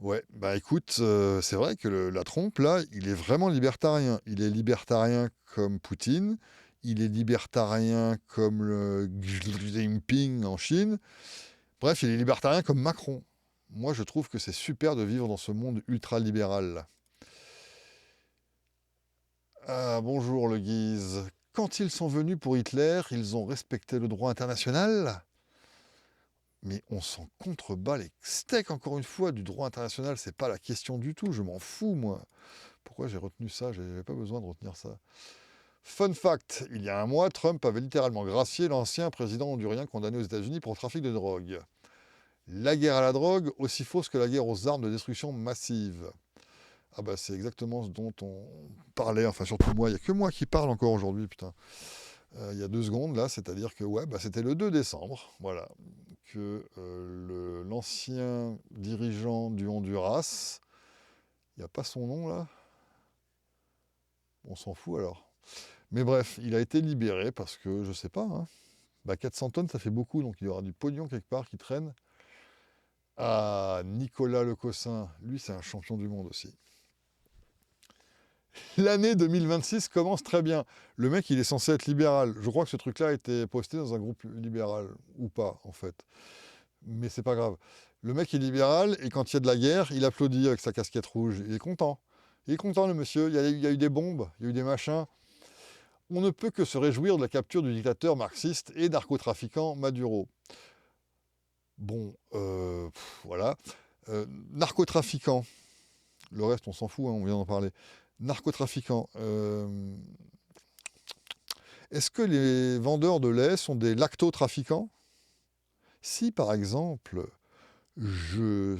Ouais, bah écoute, c'est vrai que la trompe, là, il est vraiment libertarien. Il est libertarien comme Poutine, il est libertarien comme le Xi Jinping en Chine. Bref, il est libertarien comme Macron. Moi, je trouve que c'est super de vivre dans ce monde ultra-libéral. Ah, bonjour le Guise. Quand ils sont venus pour Hitler, ils ont respecté le droit international? Mais on s'en contrebat les steaks, encore une fois, du droit international, c'est pas la question du tout, je m'en fous, moi. Pourquoi j'ai retenu ça? J'avais pas besoin de retenir ça. Fun fact, il y a un mois, Trump avait littéralement gracié l'ancien président hondurien condamné aux États-Unis pour trafic de drogue. La guerre à la drogue, aussi fausse que la guerre aux armes de destruction massive. Ah bah c'est exactement ce dont on parlait, enfin surtout moi, il n'y a que moi qui parle encore aujourd'hui, putain. Il y a 2 secondes, là, c'est-à-dire que ouais, bah, c'était le 2 décembre, voilà, que l'ancien dirigeant du Honduras, il n'y a pas son nom là, on s'en fout alors. Mais bref, il a été libéré parce que, je sais pas, hein, bah 400 tonnes ça fait beaucoup, donc il y aura du pognon quelque part qui traîne. Ah, Nicolas Le Cossin, lui c'est un champion du monde aussi. L'année 2026 commence très bien. Le mec, il est censé être libéral. Je crois que ce truc-là a été posté dans un groupe libéral, ou pas, en fait. Mais c'est pas grave. Le mec est libéral, et quand il y a de la guerre, il applaudit avec sa casquette rouge. Il est content. Il est content, le monsieur. Il y a eu des bombes, il y a eu des machins. On ne peut que se réjouir de la capture du dictateur marxiste et narcotrafiquant Maduro. Bon, voilà. Narcotrafiquant. Le reste, on s'en fout, hein, on vient d'en parler. Narcotrafiquants. Est-ce que les vendeurs de lait sont des lactotrafiquants? Si par exemple, je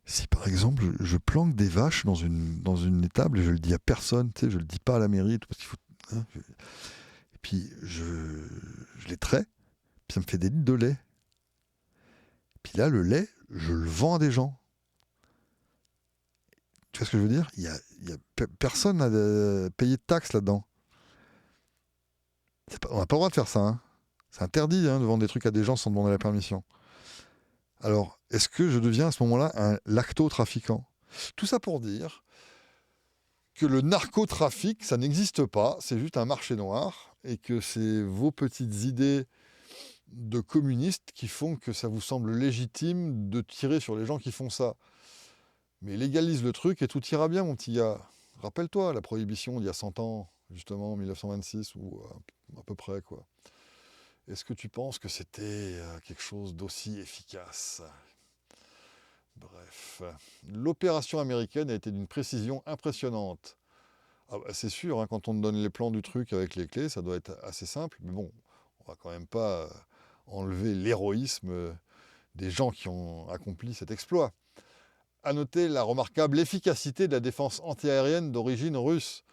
je planque des vaches dans une étable et je le dis à personne, tu sais, je le dis pas à la mairie, parce qu'il faut, hein, et puis je les trais, puis ça me fait des litres de lait. Puis là, le lait, je le vends à des gens. Tu vois ce que je veux dire? Personne n'a payé de taxes là-dedans. On n'a pas le droit de faire ça. Hein. C'est interdit hein, de vendre des trucs à des gens sans demander la permission. Alors, est-ce que je deviens à ce moment-là un lactotrafiquant? Tout ça pour dire que le narcotrafic, ça n'existe pas, c'est juste un marché noir, et que c'est vos petites idées de communistes qui font que ça vous semble légitime de tirer sur les gens qui font ça. Mais légalise le truc et tout ira bien, mon petit gars. Rappelle-toi, la prohibition d'il y a 100 ans, justement, en 1926, ou à peu près, quoi. Est-ce que tu penses que c'était quelque chose d'aussi efficace? Bref. L'opération américaine a été d'une précision impressionnante. Ah bah, c'est sûr, hein, quand on te donne les plans du truc avec les clés, ça doit être assez simple. Mais bon, on va quand même pas enlever l'héroïsme des gens qui ont accompli cet exploit. À noter la remarquable efficacité de la défense antiaérienne d'origine russe.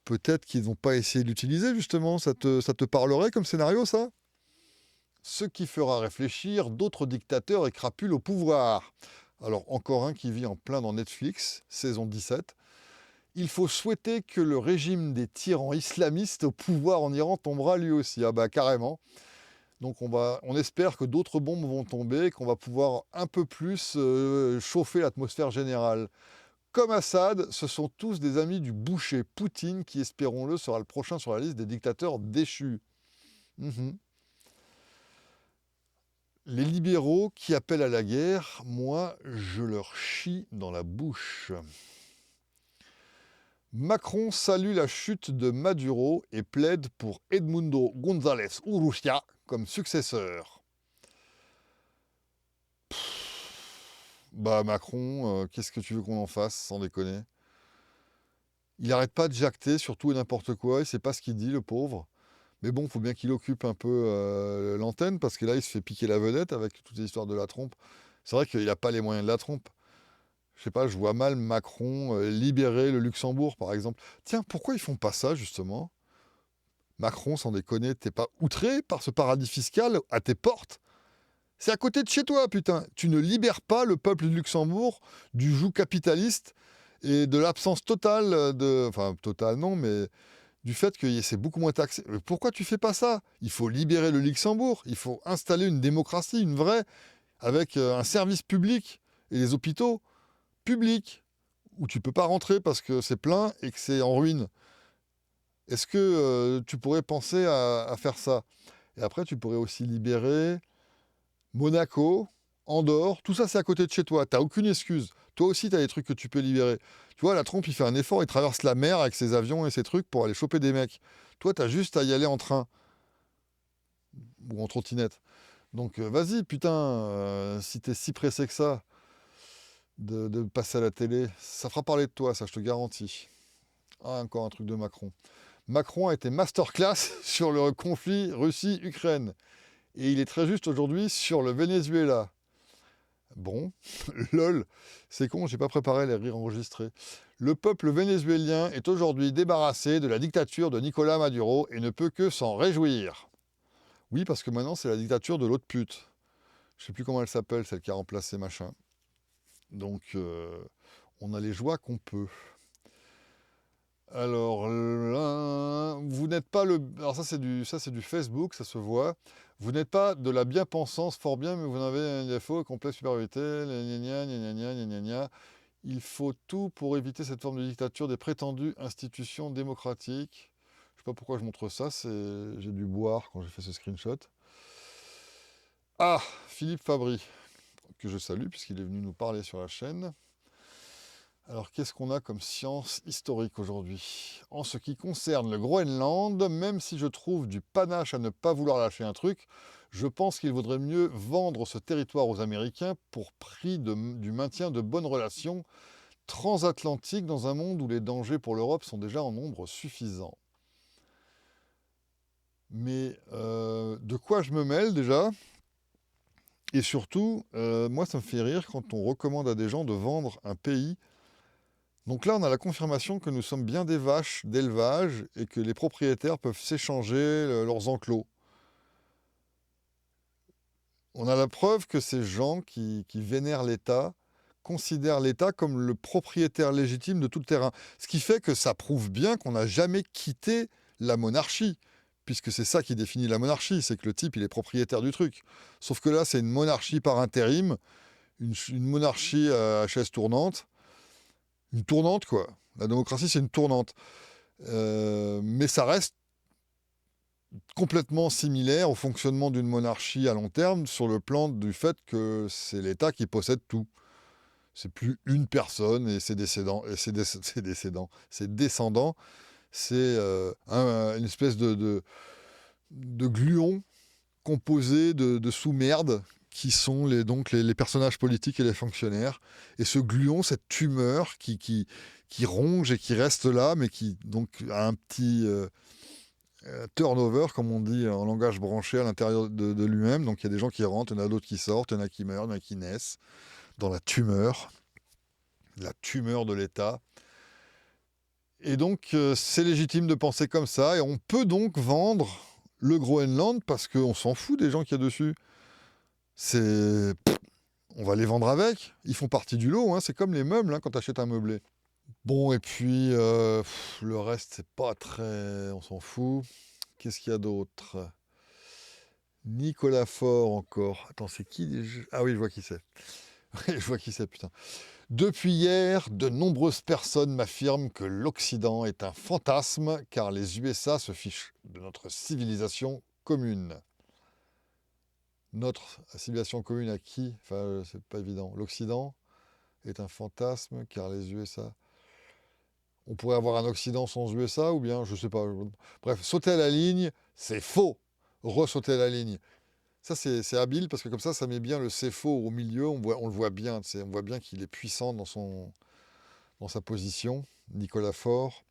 Peut-être qu'ils n'ont pas essayé de l'utiliser, justement. Ça te parlerait comme scénario, ça? Ce qui fera réfléchir d'autres dictateurs et crapules au pouvoir. Alors, encore un qui vit en plein dans Netflix, saison 17. Il faut souhaiter que le régime des tyrans islamistes au pouvoir en Iran tombera lui aussi. Ah bah, carrément. Donc on espère que d'autres bombes vont tomber, qu'on va pouvoir un peu plus chauffer l'atmosphère générale. Comme Assad, ce sont tous des amis du boucher Poutine qui, espérons-le, sera le prochain sur la liste des dictateurs déchus. Mhm. Les libéraux qui appellent à la guerre, moi, je leur chie dans la bouche. Macron salue la chute de Maduro et plaide pour Edmundo González Urrutia comme successeur. Bah Macron, qu'est-ce que tu veux qu'on en fasse, sans déconner? Il n'arrête pas de jacter sur tout et n'importe quoi, il sait pas ce qu'il dit, le pauvre. Mais bon, il faut bien qu'il occupe un peu l'antenne, parce que là, il se fait piquer la vedette avec toutes les histoires de la trompe. C'est vrai qu'il n'a pas les moyens de la trompe. Je sais pas, je vois mal Macron libérer le Luxembourg, par exemple. Tiens, pourquoi ils font pas ça, justement? Macron, sans déconner, t'es pas outré par ce paradis fiscal à tes portes? C'est à côté de chez toi, putain. Tu ne libères pas le peuple du Luxembourg du joug capitaliste et de l'absence totale de... Enfin, totale non, mais du fait que c'est beaucoup moins taxé. Mais pourquoi tu fais pas ça? Il faut libérer le Luxembourg. Il faut installer une démocratie, une vraie, avec un service public et les hôpitaux publics où tu peux pas rentrer parce que c'est plein et que c'est en ruine. Est-ce que tu pourrais penser à faire ça? Et après, tu pourrais aussi libérer Monaco, Andorre, tout ça c'est à côté de chez toi, t'as aucune excuse. Toi aussi t'as des trucs que tu peux libérer. Tu vois, la trompe il fait un effort, il traverse la mer avec ses avions et ses trucs pour aller choper des mecs. Toi t'as juste à y aller en train. Ou en trottinette. Donc vas-y putain, si t'es si pressé que ça de passer à la télé, ça fera parler de toi, ça je te garantis. Ah, encore un truc de Macron. Macron a été masterclass sur le conflit Russie-Ukraine. Et il est très juste aujourd'hui sur le Venezuela. Bon, lol, c'est con, j'ai pas préparé les rires enregistrés. Le peuple vénézuélien est aujourd'hui débarrassé de la dictature de Nicolás Maduro et ne peut que s'en réjouir. Oui, parce que maintenant c'est la dictature de l'autre pute. Je sais plus comment elle s'appelle, celle qui a remplacé machin. Donc, on a les joies qu'on peut. Alors là, vous n'êtes pas le... Alors ça c'est du Facebook, ça se voit. Vous n'êtes pas de la bien-pensance fort bien, mais vous en avez un défaut, complexe supériorité, gna gna gna gna gna gna gna. Il faut tout pour éviter cette forme de dictature des prétendues institutions démocratiques. Je sais pas pourquoi je montre ça, j'ai dû boire quand j'ai fait ce screenshot. Ah, Philippe Fabry, que je salue puisqu'il est venu nous parler sur la chaîne. Alors, qu'est-ce qu'on a comme science historique aujourd'hui? En ce qui concerne le Groenland, même si je trouve du panache à ne pas vouloir lâcher un truc, je pense qu'il vaudrait mieux vendre ce territoire aux Américains pour prix du maintien de bonnes relations transatlantiques dans un monde où les dangers pour l'Europe sont déjà en nombre suffisant. Mais de quoi je me mêle déjà? Et surtout, moi ça me fait rire quand on recommande à des gens de vendre un pays. Donc là, on a la confirmation que nous sommes bien des vaches d'élevage et que les propriétaires peuvent s'échanger leurs enclos. On a la preuve que ces gens qui vénèrent l'État considèrent l'État comme le propriétaire légitime de tout le terrain. Ce qui fait que ça prouve bien qu'on n'a jamais quitté la monarchie, puisque c'est ça qui définit la monarchie, c'est que le type, il est propriétaire du truc. Sauf que là, c'est une monarchie par intérim, une monarchie à chaise tournante. Une tournante, quoi. La démocratie, c'est une tournante. Mais ça reste complètement similaire au fonctionnement d'une monarchie à long terme sur le plan du fait que c'est l'État qui possède tout. C'est plus une personne et ses descendants. C'est une espèce de gluon composé de sous-merdes qui sont les personnages politiques et les fonctionnaires. Et ce gluon, cette tumeur qui ronge et qui reste là, mais qui donc a un petit turnover, comme on dit en langage branché, à l'intérieur de lui-même. Donc il y a des gens qui rentrent, il y en a d'autres qui sortent, il y en a qui meurent, il y en a qui naissent dans la tumeur de l'État. Et donc c'est légitime de penser comme ça, et on peut donc vendre le Groenland parce qu'on s'en fout des gens qu'il y a dessus. On va les vendre avec. Ils font partie du lot. Hein. C'est comme les meubles hein, quand tu achètes un meublé. Bon, et puis le reste, c'est pas très. On s'en fout. Qu'est-ce qu'il y a d'autre? Nicolas Faure encore. Attends, c'est qui déjà? Ah oui, je vois qui c'est. Je vois qui c'est, putain. Depuis hier, de nombreuses personnes m'affirment que l'Occident est un fantasme, car les USA se fichent de notre civilisation commune. Notre civilisation commune à qui? Enfin, c'est pas évident. L'Occident est un fantasme, car les USA... On pourrait avoir un Occident sans USA, ou bien, je sais pas. Bref, sauter à la ligne, c'est faux. Ressauter à la ligne. Ça, c'est habile, parce que comme ça met bien le c'est faux au milieu, on le voit bien, on voit bien qu'il est puissant dans sa position, Nicolas Faure.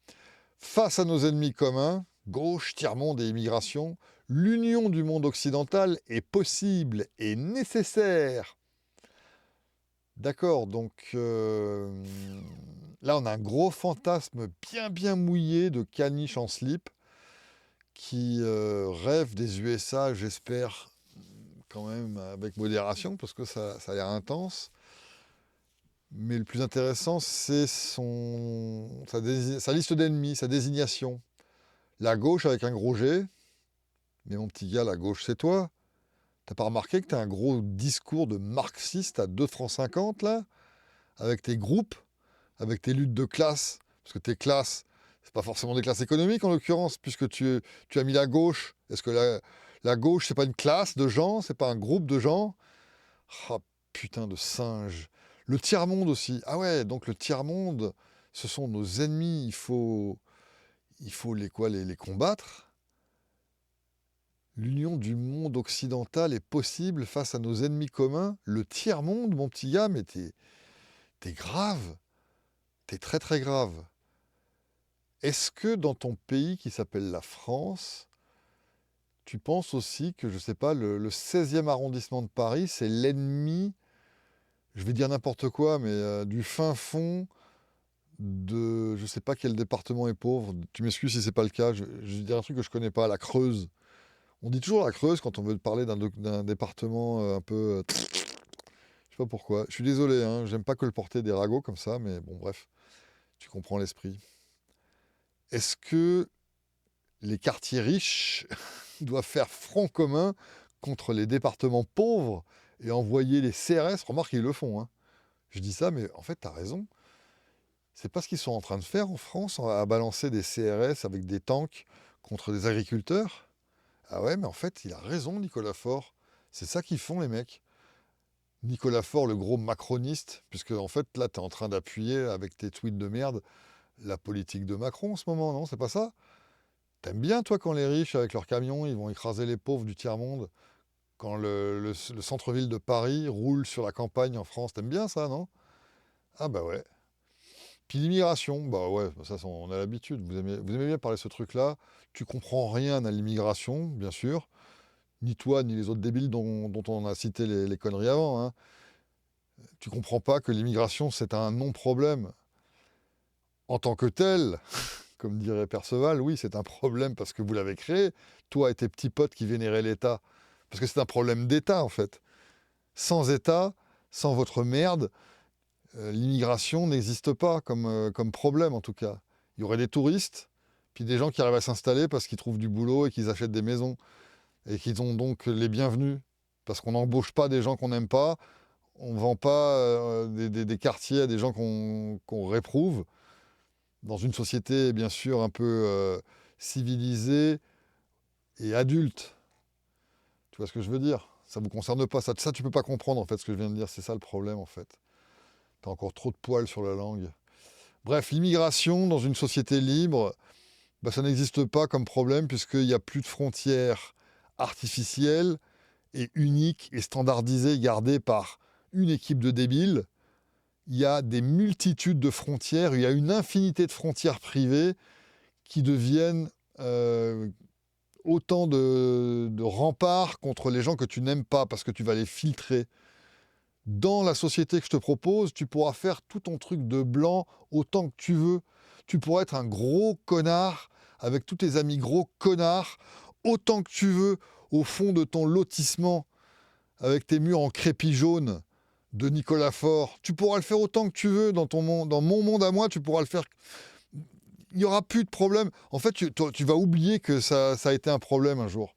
Face à nos ennemis communs, gauche, tiers-monde et immigration, l'union du monde occidental est possible et nécessaire. D'accord, donc là on a un gros fantasme bien mouillé de caniche en slip qui rêve des USA, j'espère quand même avec modération, parce que ça a l'air intense. Mais le plus intéressant, c'est sa liste d'ennemis, sa désignation. La gauche avec un gros G. Mais mon petit gars, la gauche, c'est toi. T'as pas remarqué que t'as un gros discours de marxiste à 2,50 francs, là? Avec tes groupes, avec tes luttes de classe. Parce que tes classes, c'est pas forcément des classes économiques, en l'occurrence, puisque tu as mis la gauche. Est-ce que la gauche, c'est pas une classe de gens? C'est pas un groupe de gens? Ah, putain de singe. Le tiers-monde aussi. Ah ouais, donc le tiers-monde, ce sont nos ennemis. Il faut les combattre. L'union du monde occidental est possible face à nos ennemis communs. Le tiers-monde, mon petit gars, mais t'es grave. T'es très grave. Est-ce que dans ton pays qui s'appelle la France, tu penses aussi que, je sais pas, le 16e arrondissement de Paris, c'est l'ennemi, je vais dire n'importe quoi, mais du fin fond de... Je sais pas quel département est pauvre. Tu m'excuses si c'est pas le cas. Je vais dire un truc que je connais pas, la Creuse. On dit toujours la Creuse quand on veut parler d'un département un peu... je sais pas pourquoi. Je suis désolé, hein, j'aime pas colporter des ragots comme ça, mais bon, bref, tu comprends l'esprit. Est-ce que les quartiers riches doivent faire front commun contre les départements pauvres et envoyer les CRS? Remarque, ils le font, hein. Je dis ça, mais en fait, t'as raison. C'est pas ce qu'ils sont en train de faire en France, à balancer des CRS avec des tanks contre des agriculteurs. Ah ouais, mais en fait, il a raison, Nicolas Faure. C'est ça qu'ils font, les mecs. Nicolas Faure, le gros macroniste, puisque en fait, là, t'es en train d'appuyer avec tes tweets de merde la politique de Macron en ce moment, non? C'est pas ça? T'aimes bien, toi, quand les riches, avec leurs camions, ils vont écraser les pauvres du tiers-monde? Quand le centre-ville de Paris roule sur la campagne en France, t'aimes bien ça, non? Ah bah ouais. Puis l'immigration, bah ouais, ça on a l'habitude, vous aimez bien parler de ce truc-là. Tu comprends rien à l'immigration, bien sûr. Ni toi, ni les autres débiles dont on a cité les conneries avant, hein. Tu comprends pas que l'immigration, c'est un non-problème. En tant que tel, comme dirait Perceval, oui, c'est un problème parce que vous l'avez créé, toi et tes petits potes qui vénéraient l'État. Parce que c'est un problème d'État, en fait. Sans État, sans votre merde, l'immigration n'existe pas comme problème, en tout cas. Il y aurait des touristes, puis des gens qui arrivent à s'installer parce qu'ils trouvent du boulot et qu'ils achètent des maisons. Et qu'ils sont donc les bienvenus. Parce qu'on n'embauche pas des gens qu'on n'aime pas, on ne vend pas des quartiers à des gens qu'on réprouve. Dans une société, bien sûr, un peu civilisée et adulte. Tu vois ce que je veux dire? Ça ne vous concerne pas. Ça, tu ne peux pas comprendre, en fait, ce que je viens de dire. C'est ça le problème, en fait. Tu as encore trop de poils sur la langue. Bref, l'immigration dans une société libre, bah, ça n'existe pas comme problème puisqu'il n'y a plus de frontières artificielles et uniques et standardisées gardées par une équipe de débiles. Il y a des multitudes de frontières, il y a une infinité de frontières privées qui deviennent autant de remparts contre les gens que tu n'aimes pas parce que tu vas les filtrer. Dans la société que je te propose, tu pourras faire tout ton truc de blanc autant que tu veux. Tu pourras être un gros connard avec tous tes amis gros connards autant que tu veux au fond de ton lotissement avec tes murs en crépi jaune de Nicolas Faure. Tu pourras le faire autant que tu veux dans mon monde à moi, tu pourras le faire. Il n'y aura plus de problème. En fait, tu vas oublier que ça a été un problème un jour.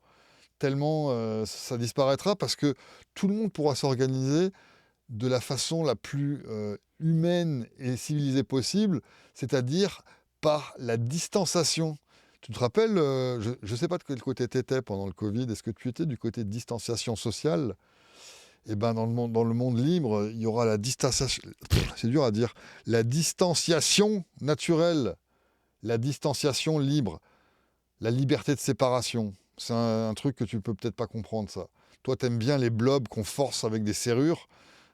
Tellement ça disparaîtra parce que tout le monde pourra s'organiser de la façon la plus humaine et civilisée possible, c'est-à-dire par la distanciation. Tu te rappelles, je ne sais pas de quel côté tu étais pendant le Covid, est-ce que tu étais du côté de distanciation sociale? Eh ben dans le monde libre, il y aura la distanciation, c'est dur à dire, la distanciation naturelle, la distanciation libre, la liberté de séparation. C'est un truc que tu peux peut-être pas comprendre, ça. Toi, t'aimes bien les blobs qu'on force avec des serrures,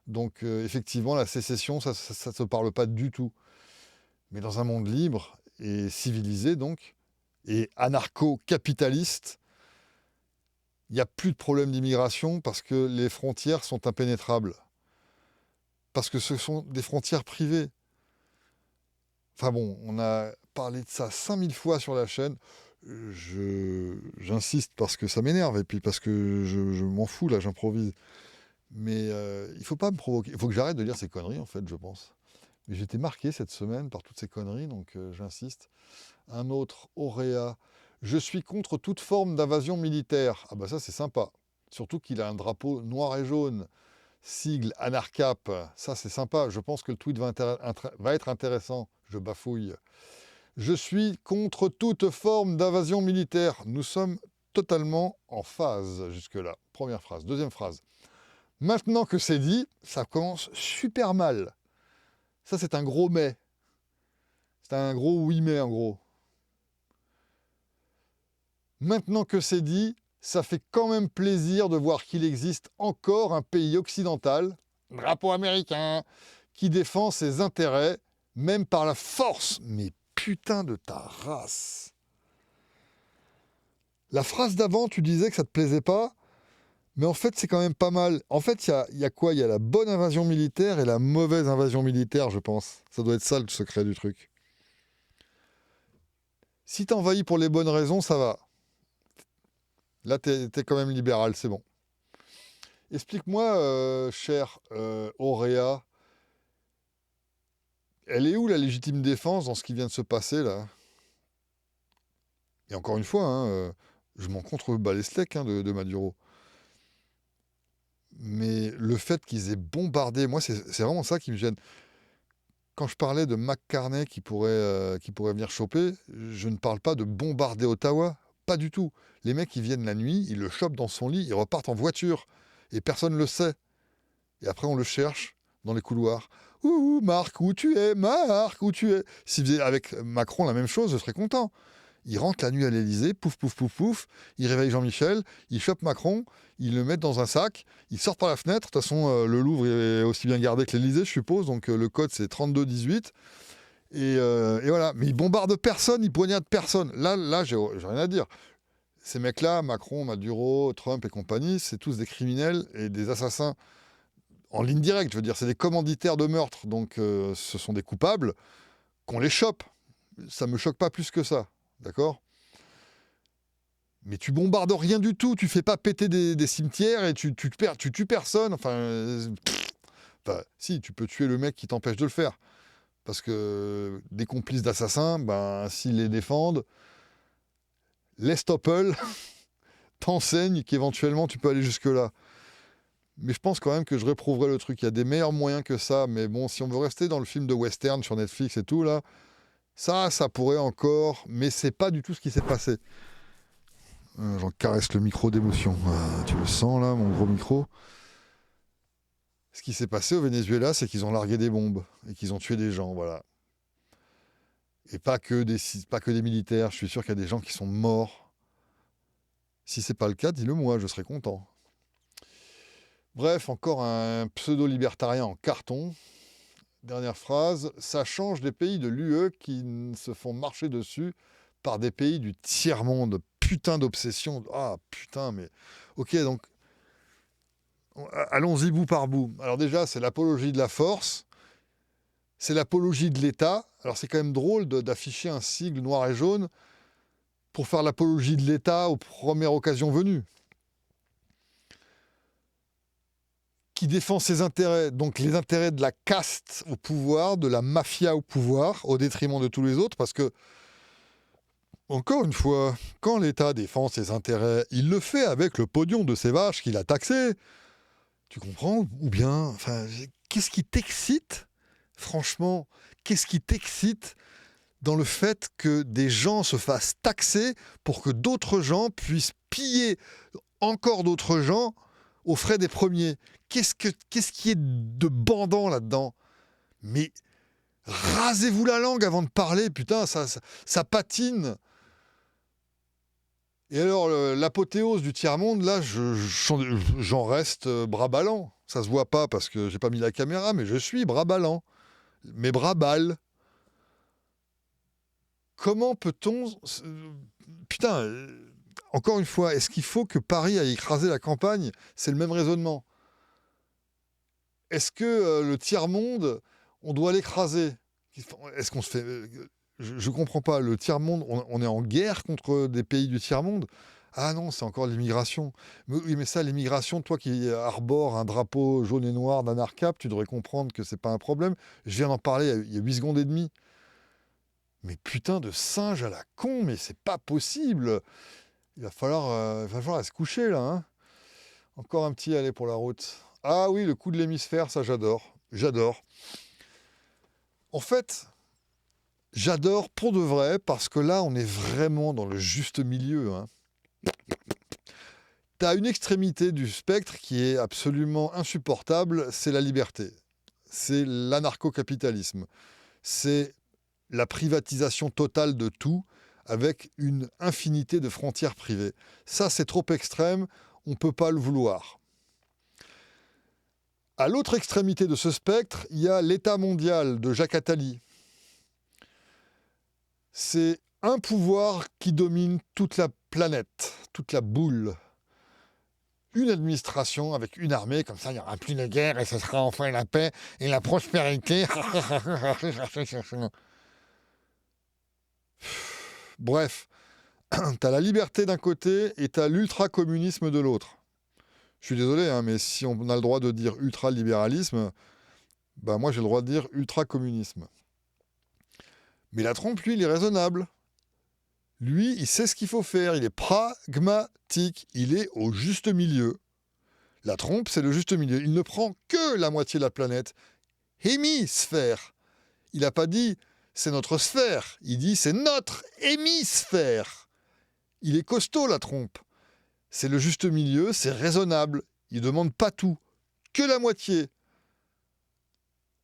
donc effectivement, la sécession, ça ne te parle pas du tout. Mais dans un monde libre et civilisé, donc, et anarcho-capitaliste, il n'y a plus de problème d'immigration parce que les frontières sont impénétrables. Parce que ce sont des frontières privées. Enfin bon, on a parlé de ça 5000 fois sur la chaîne. J'insiste parce que ça m'énerve et puis parce que je m'en fous, là, j'improvise. Mais il faut pas me provoquer. Il faut que j'arrête de lire ces conneries, en fait, je pense. Mais j'étais marqué cette semaine par toutes ces conneries, donc j'insiste. Un autre, Auréa. Je suis contre toute forme d'invasion militaire. Ah bah ça, c'est sympa. Surtout qu'il a un drapeau noir et jaune. Sigle Anarcap. Ça, c'est sympa. Je pense que le tweet va être intéressant. Je bafouille. Je suis contre toute forme d'invasion militaire. Nous sommes totalement en phase jusque-là. Première phrase. Deuxième phrase. Maintenant que c'est dit, ça commence super mal. Ça, c'est un gros mais. C'est un gros oui mais, en gros. Maintenant que c'est dit, ça fait quand même plaisir de voir qu'il existe encore un pays occidental, drapeau américain, qui défend ses intérêts, même par la force. Mais putain de ta race. La phrase d'avant, tu disais que ça te plaisait pas, mais en fait, c'est quand même pas mal. En fait, il y a quoi? Il y a la bonne invasion militaire et la mauvaise invasion militaire, je pense. Ça doit être ça, le secret du truc. Si t'envahis pour les bonnes raisons, ça va. Là, t'es quand même libéral, c'est bon. Explique-moi, cher Auréa, elle est où la légitime défense dans ce qui vient de se passer, là? Et encore une fois, hein, je m'en contrebats les steaks de Maduro. Mais le fait qu'ils aient bombardé, moi, c'est vraiment ça qui me gêne. Quand je parlais de McCartney qui pourrait venir choper, je ne parle pas de bombarder Ottawa, pas du tout. Les mecs, ils viennent la nuit, ils le chopent dans son lit, ils repartent en voiture. Et personne ne le sait. Et après, on le cherche dans les couloirs. Ouh, Marc, où tu es? Marc, où tu es? S'il faisait avec Macron la même chose, je serais content. Il rentre la nuit à l'Élysée, pouf, pouf, pouf, pouf, il réveille Jean-Michel, il chope Macron, il le met dans un sac, il sort par la fenêtre. De toute façon, le Louvre est aussi bien gardé que l'Élysée, je suppose, donc le code c'est 3218. Et voilà, mais il bombarde personne, il poignarde personne. Là, j'ai rien à dire. Ces mecs-là, Macron, Maduro, Trump et compagnie, c'est tous des criminels et des assassins en ligne directe. Je veux dire, c'est des commanditaires de meurtre, donc ce sont des coupables qu'on les chope. Ça me choque pas plus que ça. D'accord? Mais tu bombardes rien du tout, tu fais pas péter des cimetières et tu tues personne. Enfin, si, tu peux tuer le mec qui t'empêche de le faire. Parce que des complices d'assassins, ben, s'ils les défendent, l'estoppel t'enseigne qu'éventuellement tu peux aller jusque-là. Mais je pense quand même que je réprouverai le truc. Il y a des meilleurs moyens que ça. Mais bon, si on veut rester dans le film de western sur Netflix et tout, là, ça pourrait encore, mais c'est pas du tout ce qui s'est passé. J'en caresse le micro d'émotion. Tu le sens là, mon gros micro? Ce qui s'est passé au Venezuela, c'est qu'ils ont largué des bombes et qu'ils ont tué des gens, voilà. Et pas que des militaires. Je suis sûr qu'il y a des gens qui sont morts. Si c'est pas le cas, dis-le moi, je serais content. Bref, encore un pseudo-libertarien en carton. Dernière phrase, ça change des pays de l'UE qui se font marcher dessus par des pays du tiers-monde. Putain d'obsession. Ah putain, mais... Ok, donc, allons-y bout par bout. Alors déjà, c'est l'apologie de la force, c'est l'apologie de l'État. Alors c'est quand même drôle d'afficher un sigle noir et jaune pour faire l'apologie de l'État aux premières occasions venues. Qui défend ses intérêts, donc les intérêts de la caste au pouvoir, de la mafia au pouvoir, au détriment de tous les autres, parce que, encore une fois, quand l'État défend ses intérêts, il le fait avec le pognon de ses vaches qu'il a taxées. Tu comprends? Ou bien, enfin, qu'est-ce qui t'excite? Franchement, qu'est-ce qui t'excite dans le fait que des gens se fassent taxer pour que d'autres gens puissent piller encore d'autres gens aux frais des premiers? Qu'est-ce qui est de bandant là-dedans? Mais rasez-vous la langue avant de parler, putain, ça patine. Et alors, l'apothéose du tiers-monde, là, j'en reste bras ballants. Ça se voit pas parce que j'ai pas mis la caméra, mais je suis bras ballant. Mes bras ballent. Comment peut-on... Putain, encore une fois, est-ce qu'il faut que Paris aille écraser la campagne? C'est le même raisonnement. Est-ce que le tiers-monde, on doit l'écraser? Est-ce qu'on se fait... Je comprends pas. Le tiers-monde, on est en guerre contre des pays du tiers-monde? Ah non, c'est encore l'immigration. Oui, mais ça, l'immigration, toi qui arbores un drapeau jaune et noir d'un ARCAP, tu devrais comprendre que c'est pas un problème. Je viens d'en parler il y a 8 secondes et demie. Mais putain de singe à la con, mais c'est pas possible. Il va falloir aller se coucher là. Hein. Encore un petit aller pour la route. Ah oui, le coup de l'hémisphère, ça j'adore. J'adore. En fait, j'adore pour de vrai parce que là, on est vraiment dans le juste milieu. Hein. Tu as une extrémité du spectre qui est absolument insupportable, c'est la liberté. C'est l'anarcho-capitalisme. C'est la privatisation totale de tout avec une infinité de frontières privées. Ça, c'est trop extrême, on ne peut pas le vouloir. À l'autre extrémité de ce spectre, il y a l'État mondial de Jacques Attali. C'est un pouvoir qui domine toute la planète, toute la boule. Une administration avec une armée, comme ça il n'y aura plus de guerre et ce sera enfin la paix et la prospérité. Bref, t'as la liberté d'un côté et t'as l'ultra-communisme de l'autre. Je suis désolé, hein, mais si on a le droit de dire ultra-libéralisme, bah moi j'ai le droit de dire ultra-communisme. Mais la trompe, lui, il est raisonnable. Lui, il sait ce qu'il faut faire, il est pragmatique, il est au juste milieu. La trompe, c'est le juste milieu. Il ne prend que la moitié de la planète. Hémisphère. Il n'a pas dit c'est notre sphère, il dit c'est notre hémisphère. Il est costaud, la trompe. C'est le juste milieu, c'est raisonnable. Il ne demande pas tout, que la moitié.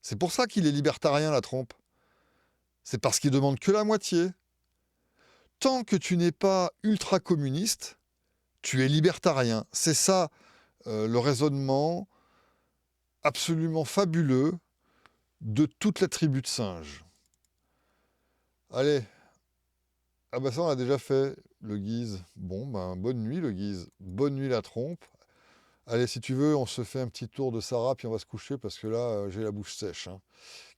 C'est pour ça qu'il est libertarien, la trompe. C'est parce qu'il demande que la moitié. Tant que tu n'es pas ultra-communiste, tu es libertarien. C'est ça le raisonnement absolument fabuleux de toute la tribu de singes. Allez. Ah bah ça on a déjà fait, le guise. Bon, ben bonne nuit le guise. Bonne nuit la trompe. Allez, si tu veux, on se fait un petit tour de Sarah, puis on va se coucher, parce que là, j'ai la bouche sèche. Hein.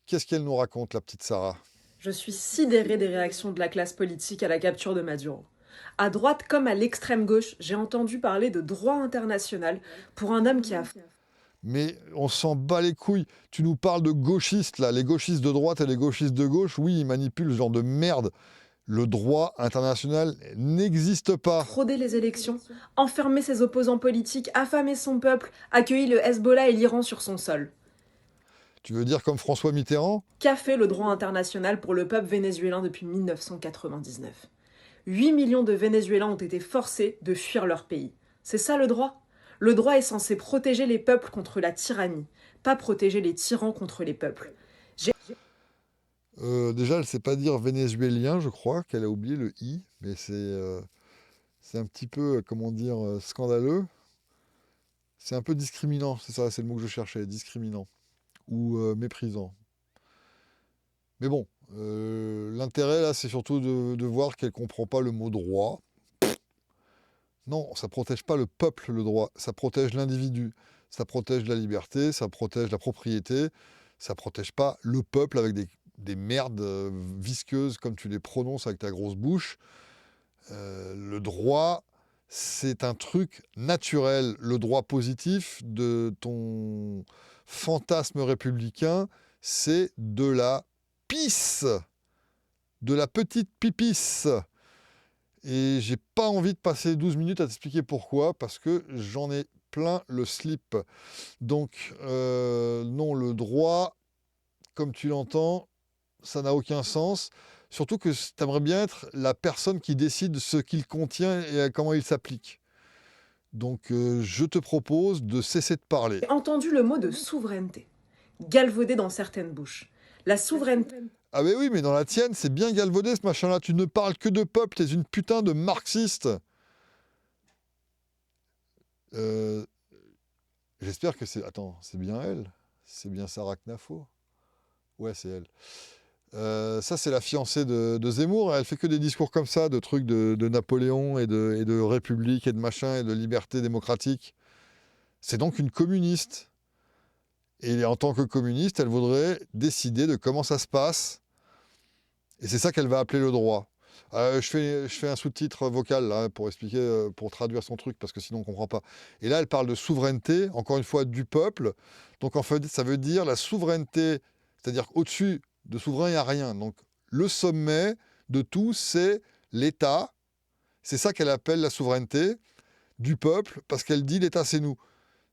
Qu'est-ce qu'elle nous raconte, la petite Sarah? Je suis sidérée des réactions de la classe politique à la capture de Maduro. À droite comme à l'extrême gauche, j'ai entendu parler de droit international pour un homme qui a... Mais on s'en bat les couilles. Tu nous parles de gauchistes, là. Les gauchistes de droite et les gauchistes de gauche, oui, ils manipulent ce genre de merde. Le droit international n'existe pas. Frauder les élections, enfermer ses opposants politiques, affamer son peuple, accueillir le Hezbollah et l'Iran sur son sol. Tu veux dire comme François Mitterrand? Qu'a fait le droit international pour le peuple vénézuélien depuis 1999 ? 8 millions de Vénézuéliens ont été forcés de fuir leur pays. C'est ça le droit ? Le droit est censé protéger les peuples contre la tyrannie, pas protéger les tyrans contre les peuples. Déjà, elle ne sait pas dire vénézuélien, je crois, qu'elle a oublié le i, mais c'est un petit peu, comment dire, scandaleux. C'est un peu discriminant, c'est ça, c'est le mot que je cherchais, discriminant ou méprisant. Mais bon, l'intérêt là, c'est surtout de voir qu'elle ne comprend pas le mot droit. Non, ça ne protège pas le peuple, le droit, ça protège l'individu, ça protège la liberté, ça protège la propriété, ça ne protège pas le peuple avec des merdes visqueuses comme tu les prononces avec ta grosse bouche. Le droit, c'est un truc naturel. Le droit positif de ton fantasme républicain, c'est de la pisse, de la petite pipisse. Et j'ai pas envie de passer 12 minutes à t'expliquer pourquoi, parce que j'en ai plein plein le slip. Donc, non, le droit, comme tu l'entends, ça n'a aucun sens. Surtout que tu aimerais bien être la personne qui décide ce qu'il contient et comment il s'applique. Donc, je te propose de cesser de parler. J'ai entendu le mot de souveraineté, galvaudé dans certaines bouches. La souveraineté Ah mais oui, mais dans la tienne, c'est bien galvaudé ce machin-là. Tu ne parles que de peuple, t'es une putain de marxiste. Euh, J'espère que c'est... Attends, c'est bien elle? C'est bien Sarah Knafo? Ouais, c'est elle. Ça, c'est la fiancée de Zemmour. Elle fait que des discours comme ça, de trucs de Napoléon et de République et de machin et de liberté démocratique. C'est donc une communiste. Et en tant que communiste, elle voudrait décider de comment ça se passe. Et c'est ça qu'elle va appeler le droit. Je fais un sous-titre vocal là, pour expliquer, pour traduire son truc, parce que sinon on ne comprend pas. Et là, elle parle de souveraineté, encore une fois, du peuple. Donc en fait, ça veut dire la souveraineté, c'est-à-dire qu'au-dessus de souverain, il n'y a rien. Donc le sommet de tout, c'est l'État. C'est ça qu'elle appelle la souveraineté du peuple, parce qu'elle dit l'État, c'est nous.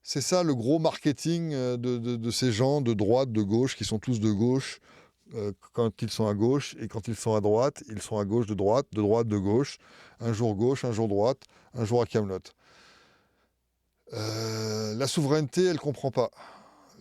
C'est ça le gros marketing de ces gens de droite, de gauche, qui sont tous de gauche, quand ils sont à gauche, et quand ils sont à droite, ils sont à gauche, de droite, de gauche, un jour droite, un jour à Camelot. La souveraineté, elle comprend pas.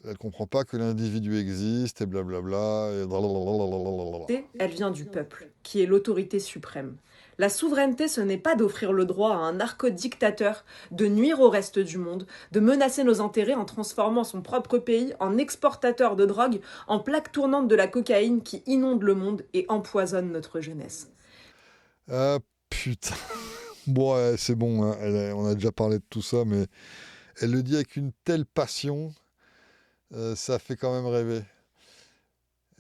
Elle comprend pas que l'individu existe, et blablabla, et blablabla. elle vient du peuple, qui est l'autorité suprême. La souveraineté, ce n'est pas d'offrir le droit à un narco-dictateur de nuire au reste du monde, de menacer nos intérêts en transformant son propre pays en exportateur de drogue, en plaque tournante de la cocaïne qui inonde le monde et empoisonne notre jeunesse. Putain. Bon, ouais, c'est bon, hein. On a déjà parlé de tout ça, mais elle le dit avec une telle passion, ça fait quand même rêver.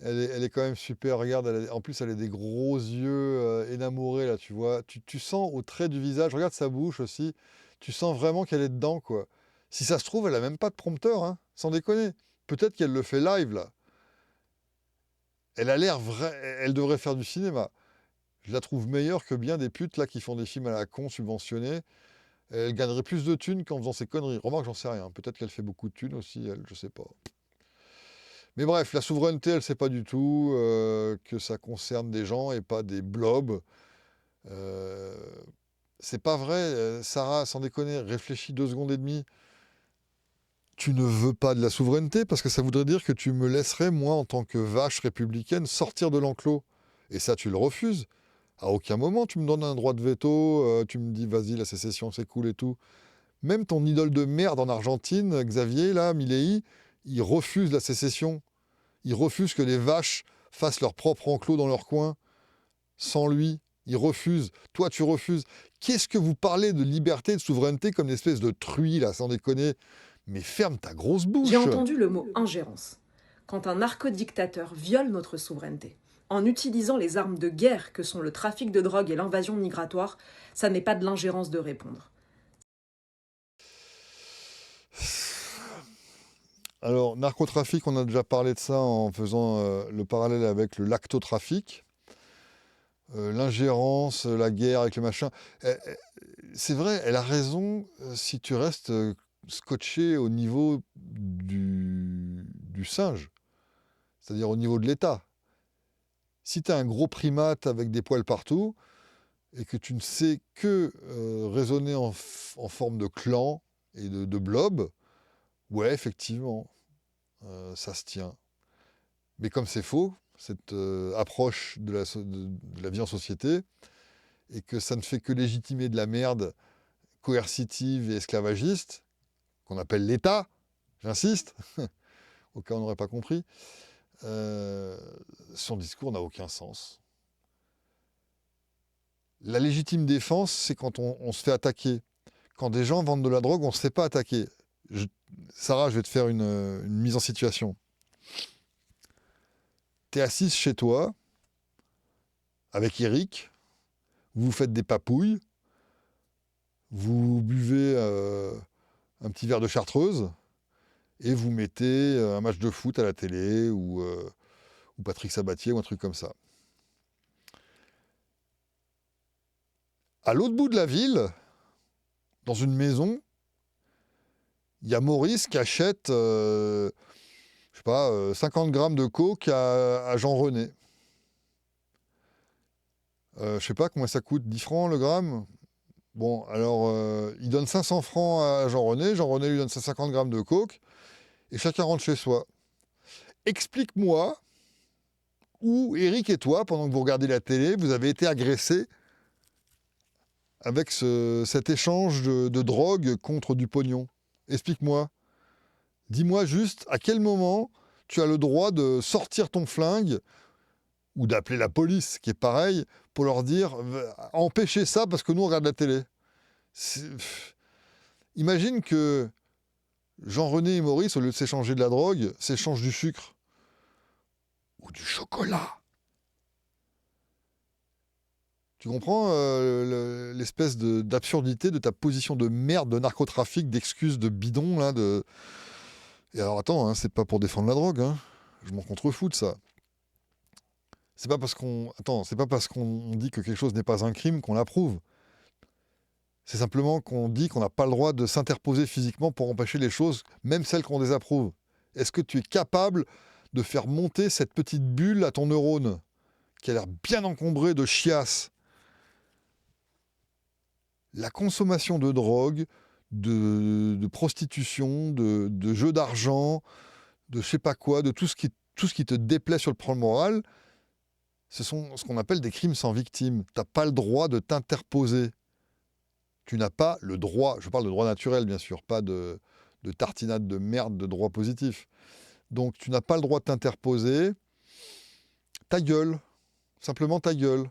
Elle est quand même super, regarde, en plus elle a des gros yeux énamourés là, tu vois. Tu sens au trait du visage, regarde sa bouche aussi, tu sens vraiment qu'elle est dedans, quoi. Si ça se trouve, elle a même pas de prompteur, hein, sans déconner. Peut-être qu'elle le fait live, là. Elle a l'air vrai, elle devrait faire du cinéma. Je la trouve meilleure que bien des putes là qui font des films à la con subventionnés. Elle gagnerait plus de thunes qu'en faisant ces conneries. Remarque, j'en sais rien. Peut-être qu'elle fait beaucoup de thunes aussi, elle, je sais pas. Mais bref, la souveraineté, elle sait pas du tout que ça concerne des gens et pas des blobs. Euh, c'est pas vrai, Sarah, sans déconner, réfléchis 2 secondes et demie. Tu ne veux pas de la souveraineté parce que ça voudrait dire que tu me laisserais, moi, en tant que vache républicaine, sortir de l'enclos. Et ça, tu le refuses. À aucun moment, tu me donnes un droit de veto, tu me dis, vas-y, la sécession, c'est cool et tout. Même ton idole de merde en Argentine, Xavier, là, Milei, il refuse la sécession. Il refuse que les vaches fassent leur propre enclos dans leur coin, sans lui. Il refuse. Toi, tu refuses. Qu'est-ce que vous parlez de liberté, de souveraineté, comme une espèce de truie, là, sans déconner? Mais ferme ta grosse bouche. J'ai entendu le mot ingérence. Quand un narco-dictateur viole notre souveraineté, en utilisant les armes de guerre que sont le trafic de drogue et l'invasion migratoire, ça n'est pas de l'ingérence de répondre. Alors, narcotrafic, on a déjà parlé de ça en faisant le parallèle avec le lactotrafic. L'ingérence, la guerre avec le machin. C'est vrai, elle a raison si tu restes scotché au niveau du singe, c'est-à-dire au niveau de l'État. Si tu as un gros primate avec des poils partout et que tu ne sais que raisonner en forme de clan et de blob, ouais, effectivement, ça se tient. Mais comme c'est faux, cette approche de la vie en société, et que ça ne fait que légitimer de la merde coercitive et esclavagiste, qu'on appelle l'État, j'insiste, au cas où on n'aurait pas compris, son discours n'a aucun sens. La légitime défense, c'est quand on se fait attaquer. Quand des gens vendent de la drogue, on ne se fait pas attaquer. Sarah, je vais te faire une mise en situation. Tu es assise chez toi, avec Eric, vous faites des papouilles, vous buvez un petit verre de chartreuse, et vous mettez un match de foot à la télé, ou Patrick Sabatier, ou un truc comme ça. À l'autre bout de la ville, dans une maison, Il y a Maurice qui achète, je sais pas, 50 grammes de coke à Jean-René. Je sais pas combien ça coûte, 10 francs le gramme. Bon, alors, il donne 500 francs à Jean-René. Jean-René lui donne ses 50 grammes de coke. Et chacun rentre chez soi. Explique-moi où Eric et toi, pendant que vous regardez la télé, vous avez été agressés avec cet échange de drogue contre du pognon. Explique-moi. Dis-moi juste à quel moment tu as le droit de sortir ton flingue ou d'appeler la police, qui est pareil, pour leur dire empêchez ça parce que nous on regarde la télé. Imagine que Jean-René et Maurice, au lieu de s'échanger de la drogue, s'échangent du sucre ou du chocolat. Tu comprends l'espèce d'absurdité de ta position de merde, de narcotrafic, d'excuses de bidon là, Et alors attends, hein, c'est pas pour défendre la drogue, hein. Je m'en contrefous de ça. C'est pas parce qu'on dit que quelque chose n'est pas un crime qu'on l'approuve. C'est simplement qu'on dit qu'on n'a pas le droit de s'interposer physiquement pour empêcher les choses, même celles qu'on désapprouve. Est-ce que tu es capable de faire monter cette petite bulle à ton neurone, qui a l'air bien encombrée de chiasse? La consommation de drogue, de prostitution, de jeux d'argent, de je sais pas quoi, de tout ce qui te déplaît sur le plan moral, ce sont ce qu'on appelle des crimes sans victime. Tu n'as pas le droit de t'interposer. Tu n'as pas le droit, je parle de droit naturel bien sûr, pas de tartinade de merde de droit positif. Donc tu n'as pas le droit de t'interposer. Ta gueule, simplement ta gueule.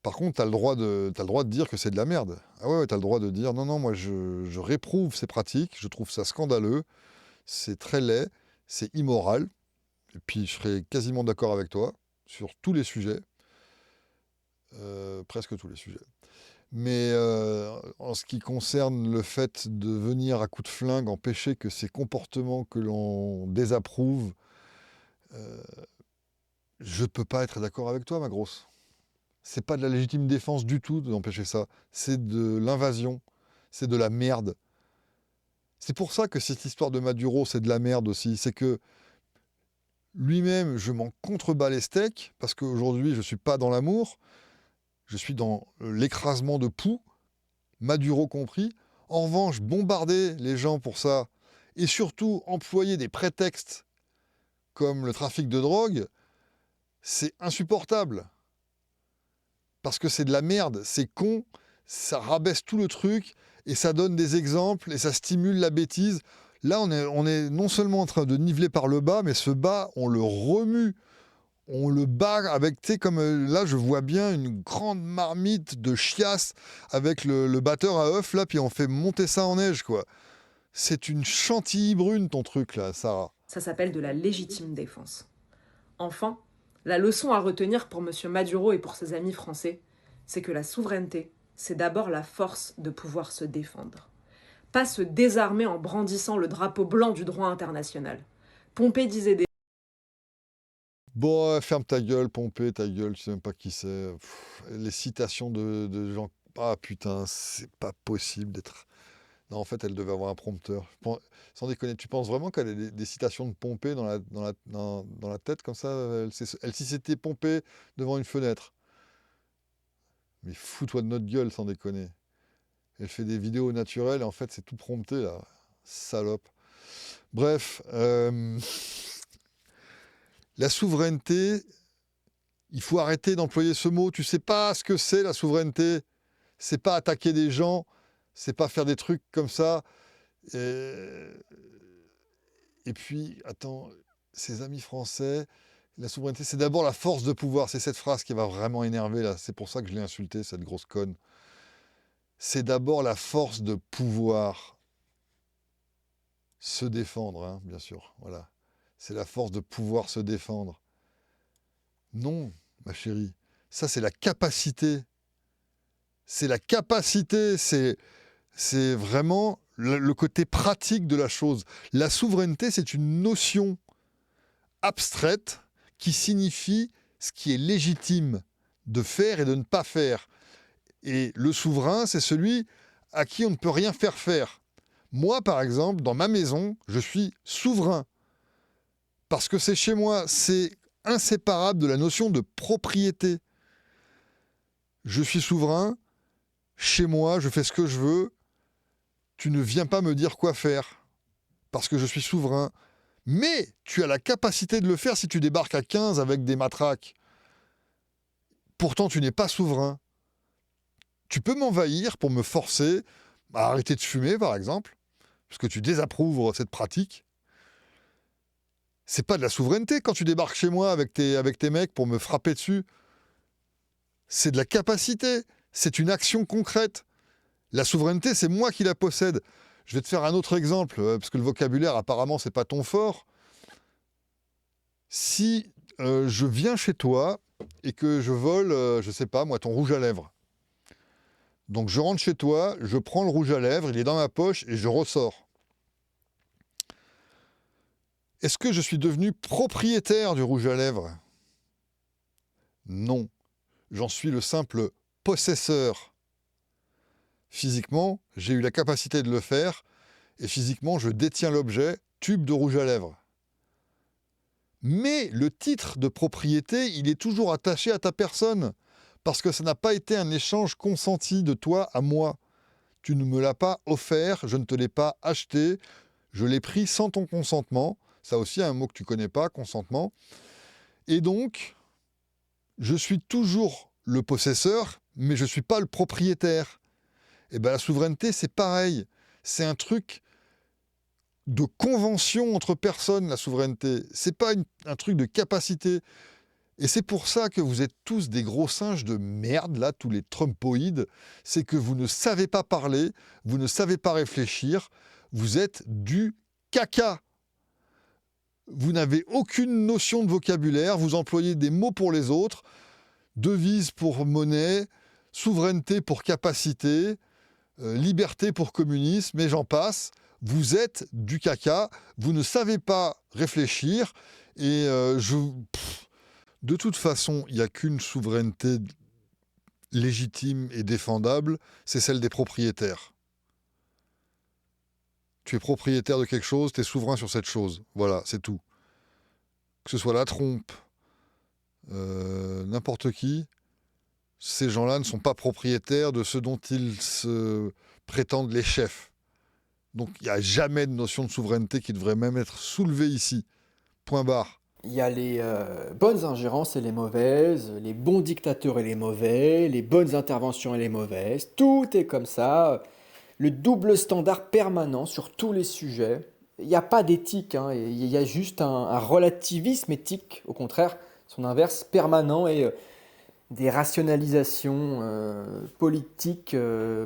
Par contre, tu as le droit de dire que c'est de la merde. Ah ouais, tu as le droit de dire non, moi je réprouve ces pratiques, je trouve ça scandaleux, c'est très laid, c'est immoral. Et puis je serais quasiment d'accord avec toi sur tous les sujets, presque tous les sujets. Mais en ce qui concerne le fait de venir à coups de flingue empêcher que ces comportements que l'on désapprouve, je ne peux pas être d'accord avec toi, ma grosse. C'est pas de la légitime défense du tout d'empêcher ça. C'est de l'invasion. C'est de la merde. C'est pour ça que cette histoire de Maduro, c'est de la merde aussi. C'est que lui-même, je m'en contrebats les steaks, parce qu'aujourd'hui, je ne suis pas dans l'amour. Je suis dans l'écrasement de poux, Maduro compris. En revanche, bombarder les gens pour ça, et surtout employer des prétextes comme le trafic de drogue, c'est insupportable. Parce que c'est de la merde, c'est con, ça rabaisse tout le truc, et ça donne des exemples, et ça stimule la bêtise. Là, on est non seulement en train de niveler par le bas, mais ce bas, on le remue. On le bat avec, tu sais, comme là, je vois bien une grande marmite de chiasse avec le batteur à œufs, là, puis on fait monter ça en neige, quoi. C'est une chantilly brune, ton truc, là, Sarah. Ça s'appelle de la légitime défense. Enfin, la leçon à retenir pour M. Maduro et pour ses amis français, c'est que la souveraineté, c'est d'abord la force de pouvoir se défendre. Pas se désarmer en brandissant le drapeau blanc du droit international. Pompée disait des... Bon, ferme ta gueule, Pompée, ta gueule, tu sais même pas qui c'est. Les citations de gens... Ah putain, c'est pas possible d'être... Non, en fait, elle devait avoir un prompteur. Sans déconner, tu penses vraiment qu'elle a des citations de Pompée dans la tête, comme ça, elle s'y s'était Pompée devant une fenêtre. Mais fous-toi de notre gueule, sans déconner. Elle fait des vidéos naturelles, et en fait, c'est tout prompté, là. Salope. Bref, la souveraineté, il faut arrêter d'employer ce mot. Tu sais pas ce que c'est, la souveraineté. C'est pas attaquer des gens, c'est pas faire des trucs comme ça. Et puis, attends, ses amis français, la souveraineté, c'est d'abord la force de pouvoir. C'est cette phrase qui va vraiment énerver, là. C'est pour ça que je l'ai insulté, cette grosse conne. C'est d'abord la force de pouvoir se défendre, hein, bien sûr. Voilà. C'est la force de pouvoir se défendre. Non, ma chérie. Ça, c'est la capacité. C'est la capacité. C'est vraiment le côté pratique de la chose. La souveraineté, c'est une notion abstraite qui signifie ce qui est légitime de faire et de ne pas faire. Et le souverain, c'est celui à qui on ne peut rien faire faire. Moi, par exemple, dans ma maison, je suis souverain. Parce que c'est chez moi, c'est inséparable de la notion de propriété. Je suis souverain, chez moi, je fais ce que je veux, tu ne viens pas me dire quoi faire, parce que je suis souverain. Mais tu as la capacité de le faire si tu débarques à 15 avec des matraques. Pourtant, tu n'es pas souverain. Tu peux m'envahir pour me forcer à arrêter de fumer, par exemple, parce que tu désapprouves cette pratique. C'est pas de la souveraineté quand tu débarques chez moi avec tes mecs pour me frapper dessus. C'est de la capacité, c'est une action concrète. La souveraineté, c'est moi qui la possède. Je vais te faire un autre exemple, parce que le vocabulaire, apparemment, c'est pas ton fort. Si je viens chez toi et que je vole, je sais pas, moi, ton rouge à lèvres. Donc je rentre chez toi, je prends le rouge à lèvres, il est dans ma poche et je ressors. Est-ce que je suis devenu propriétaire du rouge à lèvres? Non. J'en suis le simple possesseur. Physiquement, j'ai eu la capacité de le faire, et physiquement, je détiens l'objet, tube de rouge à lèvres. Mais le titre de propriété, il est toujours attaché à ta personne, parce que ça n'a pas été un échange consenti de toi à moi. Tu ne me l'as pas offert, je ne te l'ai pas acheté, je l'ai pris sans ton consentement. Ça aussi, un mot que tu connais pas, consentement. Et donc, je suis toujours le possesseur, mais je ne suis pas le propriétaire. Et bien la souveraineté, c'est pareil. C'est un truc de convention entre personnes, la souveraineté. C'est pas un truc de capacité. Et c'est pour ça que vous êtes tous des gros singes de merde, là, tous les Trumpoïdes. C'est que vous ne savez pas parler, vous ne savez pas réfléchir, vous êtes du caca. Vous n'avez aucune notion de vocabulaire, vous employez des mots pour les autres, devise pour monnaie, souveraineté pour capacité, liberté pour communisme, et j'en passe. Vous êtes du caca, vous ne savez pas réfléchir, et de toute façon, il n'y a qu'une souveraineté légitime et défendable, c'est celle des propriétaires. Tu es propriétaire de quelque chose, tu es souverain sur cette chose. Voilà, c'est tout. Que ce soit la trompe, n'importe qui, ces gens-là ne sont pas propriétaires de ce dont ils se prétendent les chefs. Donc il n'y a jamais de notion de souveraineté qui devrait même être soulevée ici. Point barre. Il y a les bonnes ingérences et les mauvaises, les bons dictateurs et les mauvais, les bonnes interventions et les mauvaises. Tout est comme ça. Le double standard permanent sur tous les sujets. Il n'y a pas d'éthique, hein. Il y a juste un relativisme éthique, au contraire, son inverse permanent, et des rationalisations politiques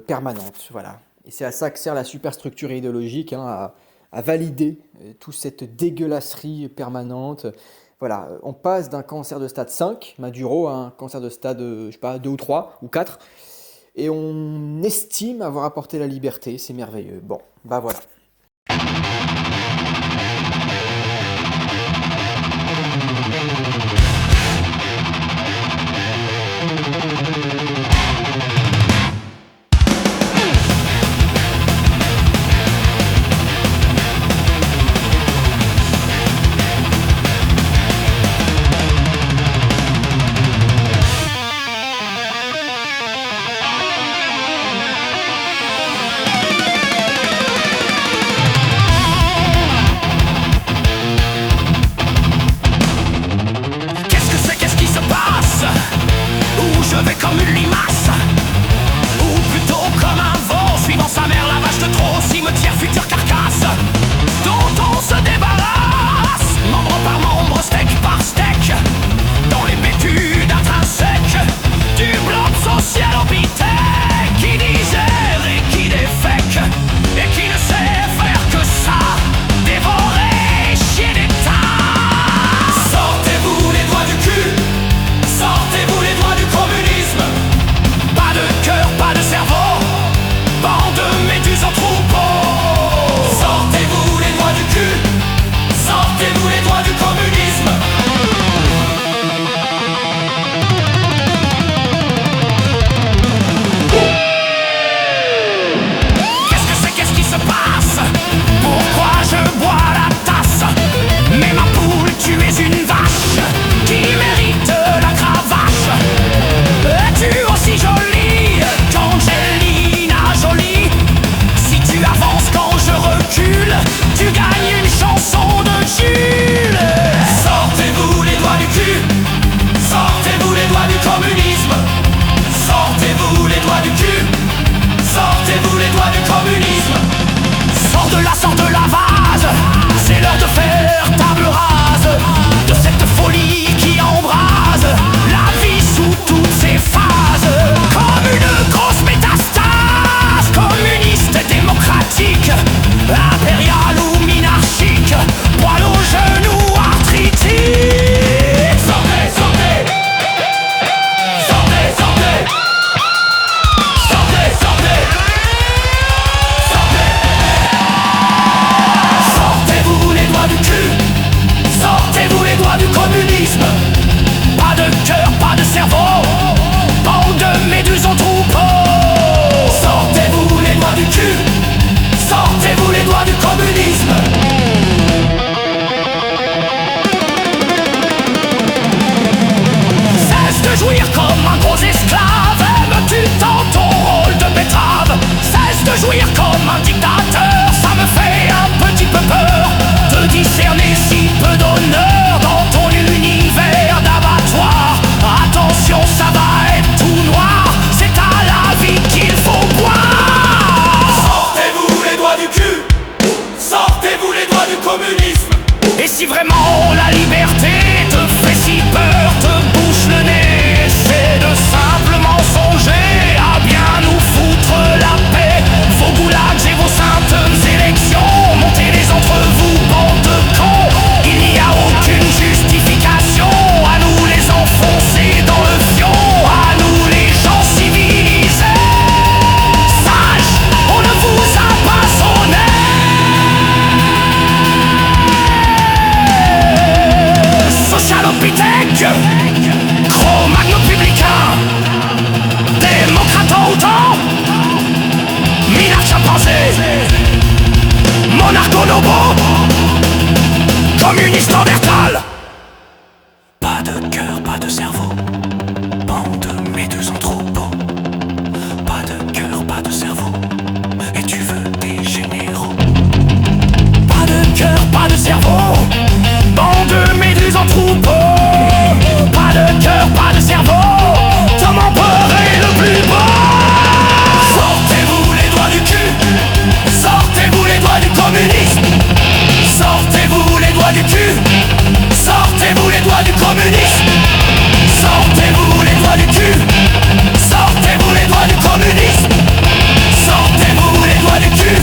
permanentes. Voilà. Et c'est à ça que sert la superstructure idéologique, hein, à valider toute cette dégueulasserie permanente. Voilà, on passe d'un cancer de stade 5, Maduro, à un cancer de stade, je sais pas, 2 ou 3 ou 4. Et on estime avoir apporté la liberté, c'est merveilleux. Bon, bah voilà. Pas de cœur, pas de cerveau, bande de méduses en troupeau. sort de la vase. C'est l'heure de faire table rase de cette folie qui embrase la vie sous toutes ses phases. Comme une grosse métastase, communiste démocratique, impériale ou minarchique, poil aux genoux arthritique. Sortez, sortez, sortez, sortez, sortez, sortez, sortez. Sortez-vous les doigts du cul, sortez-vous les doigts du communisme. Pas de cœur, pas de cerveau, bande de méduses en troupeau. Sortez-vous les doigts du cul, sortez-vous les doigts du communisme. Cesse de jouir comme un gros esclave, aimes-tu tant ton rôle de betterave? Cesse de jouir comme un dictateur, ça me fait un petit peu peur de discerner si peu d'honneur dans ton univers d'abattoir. Attention, ça va être tout noir, c'est à la vie qu'il faut boire. Sortez-vous les doigts du cul, sortez-vous les doigts du communisme. Et si vraiment la liberté te fait si peur, te bouche le nez, c'est de simplement songer à bien nous foutre la paix. Vos goulags et vos saintes élections, montez-les entre vous, bande de cons. Il n'y a aucune justification à nous les enfoncer dans le fion, à nous les gens civilisés. Sages, on ne vous a pas sonné. Socialopithèque, Cro-Magno-Publicain, démocrate autant, minarque chimpanzé, monarcho-nobo, communiste neandertal. Pas de cœur, pas de cerveau, bande de méduses en troupeau. Pas de cœur, pas de cerveau, et tu veux des généraux. Pas de cœur, pas de cerveau, bande de méduses en troupeau. Pas de cœur, pas de cerveau, ton empereur est le plus beau. Sortez-vous les doigts du cul, sortez-vous les doigts du communisme. Sortez-vous les doigts du cul, sortez-vous les doigts du communisme. Sortez-vous les doigts du cul, sortez-vous les doigts du communisme. Sortez-vous les doigts du cul,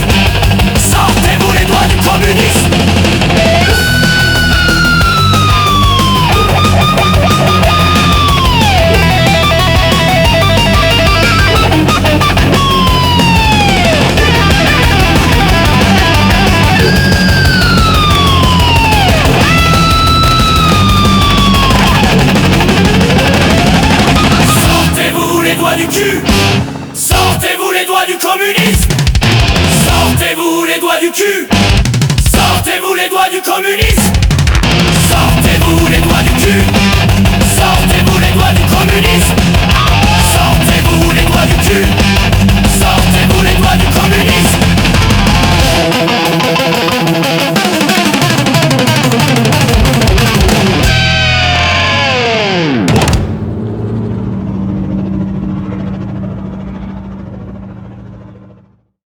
sortez-vous les doigts du communisme. Sortez-vous les doigts du cul, sortez-vous les doigts du communisme. Sortez-vous les doigts du cul, sortez-vous les doigts du communisme.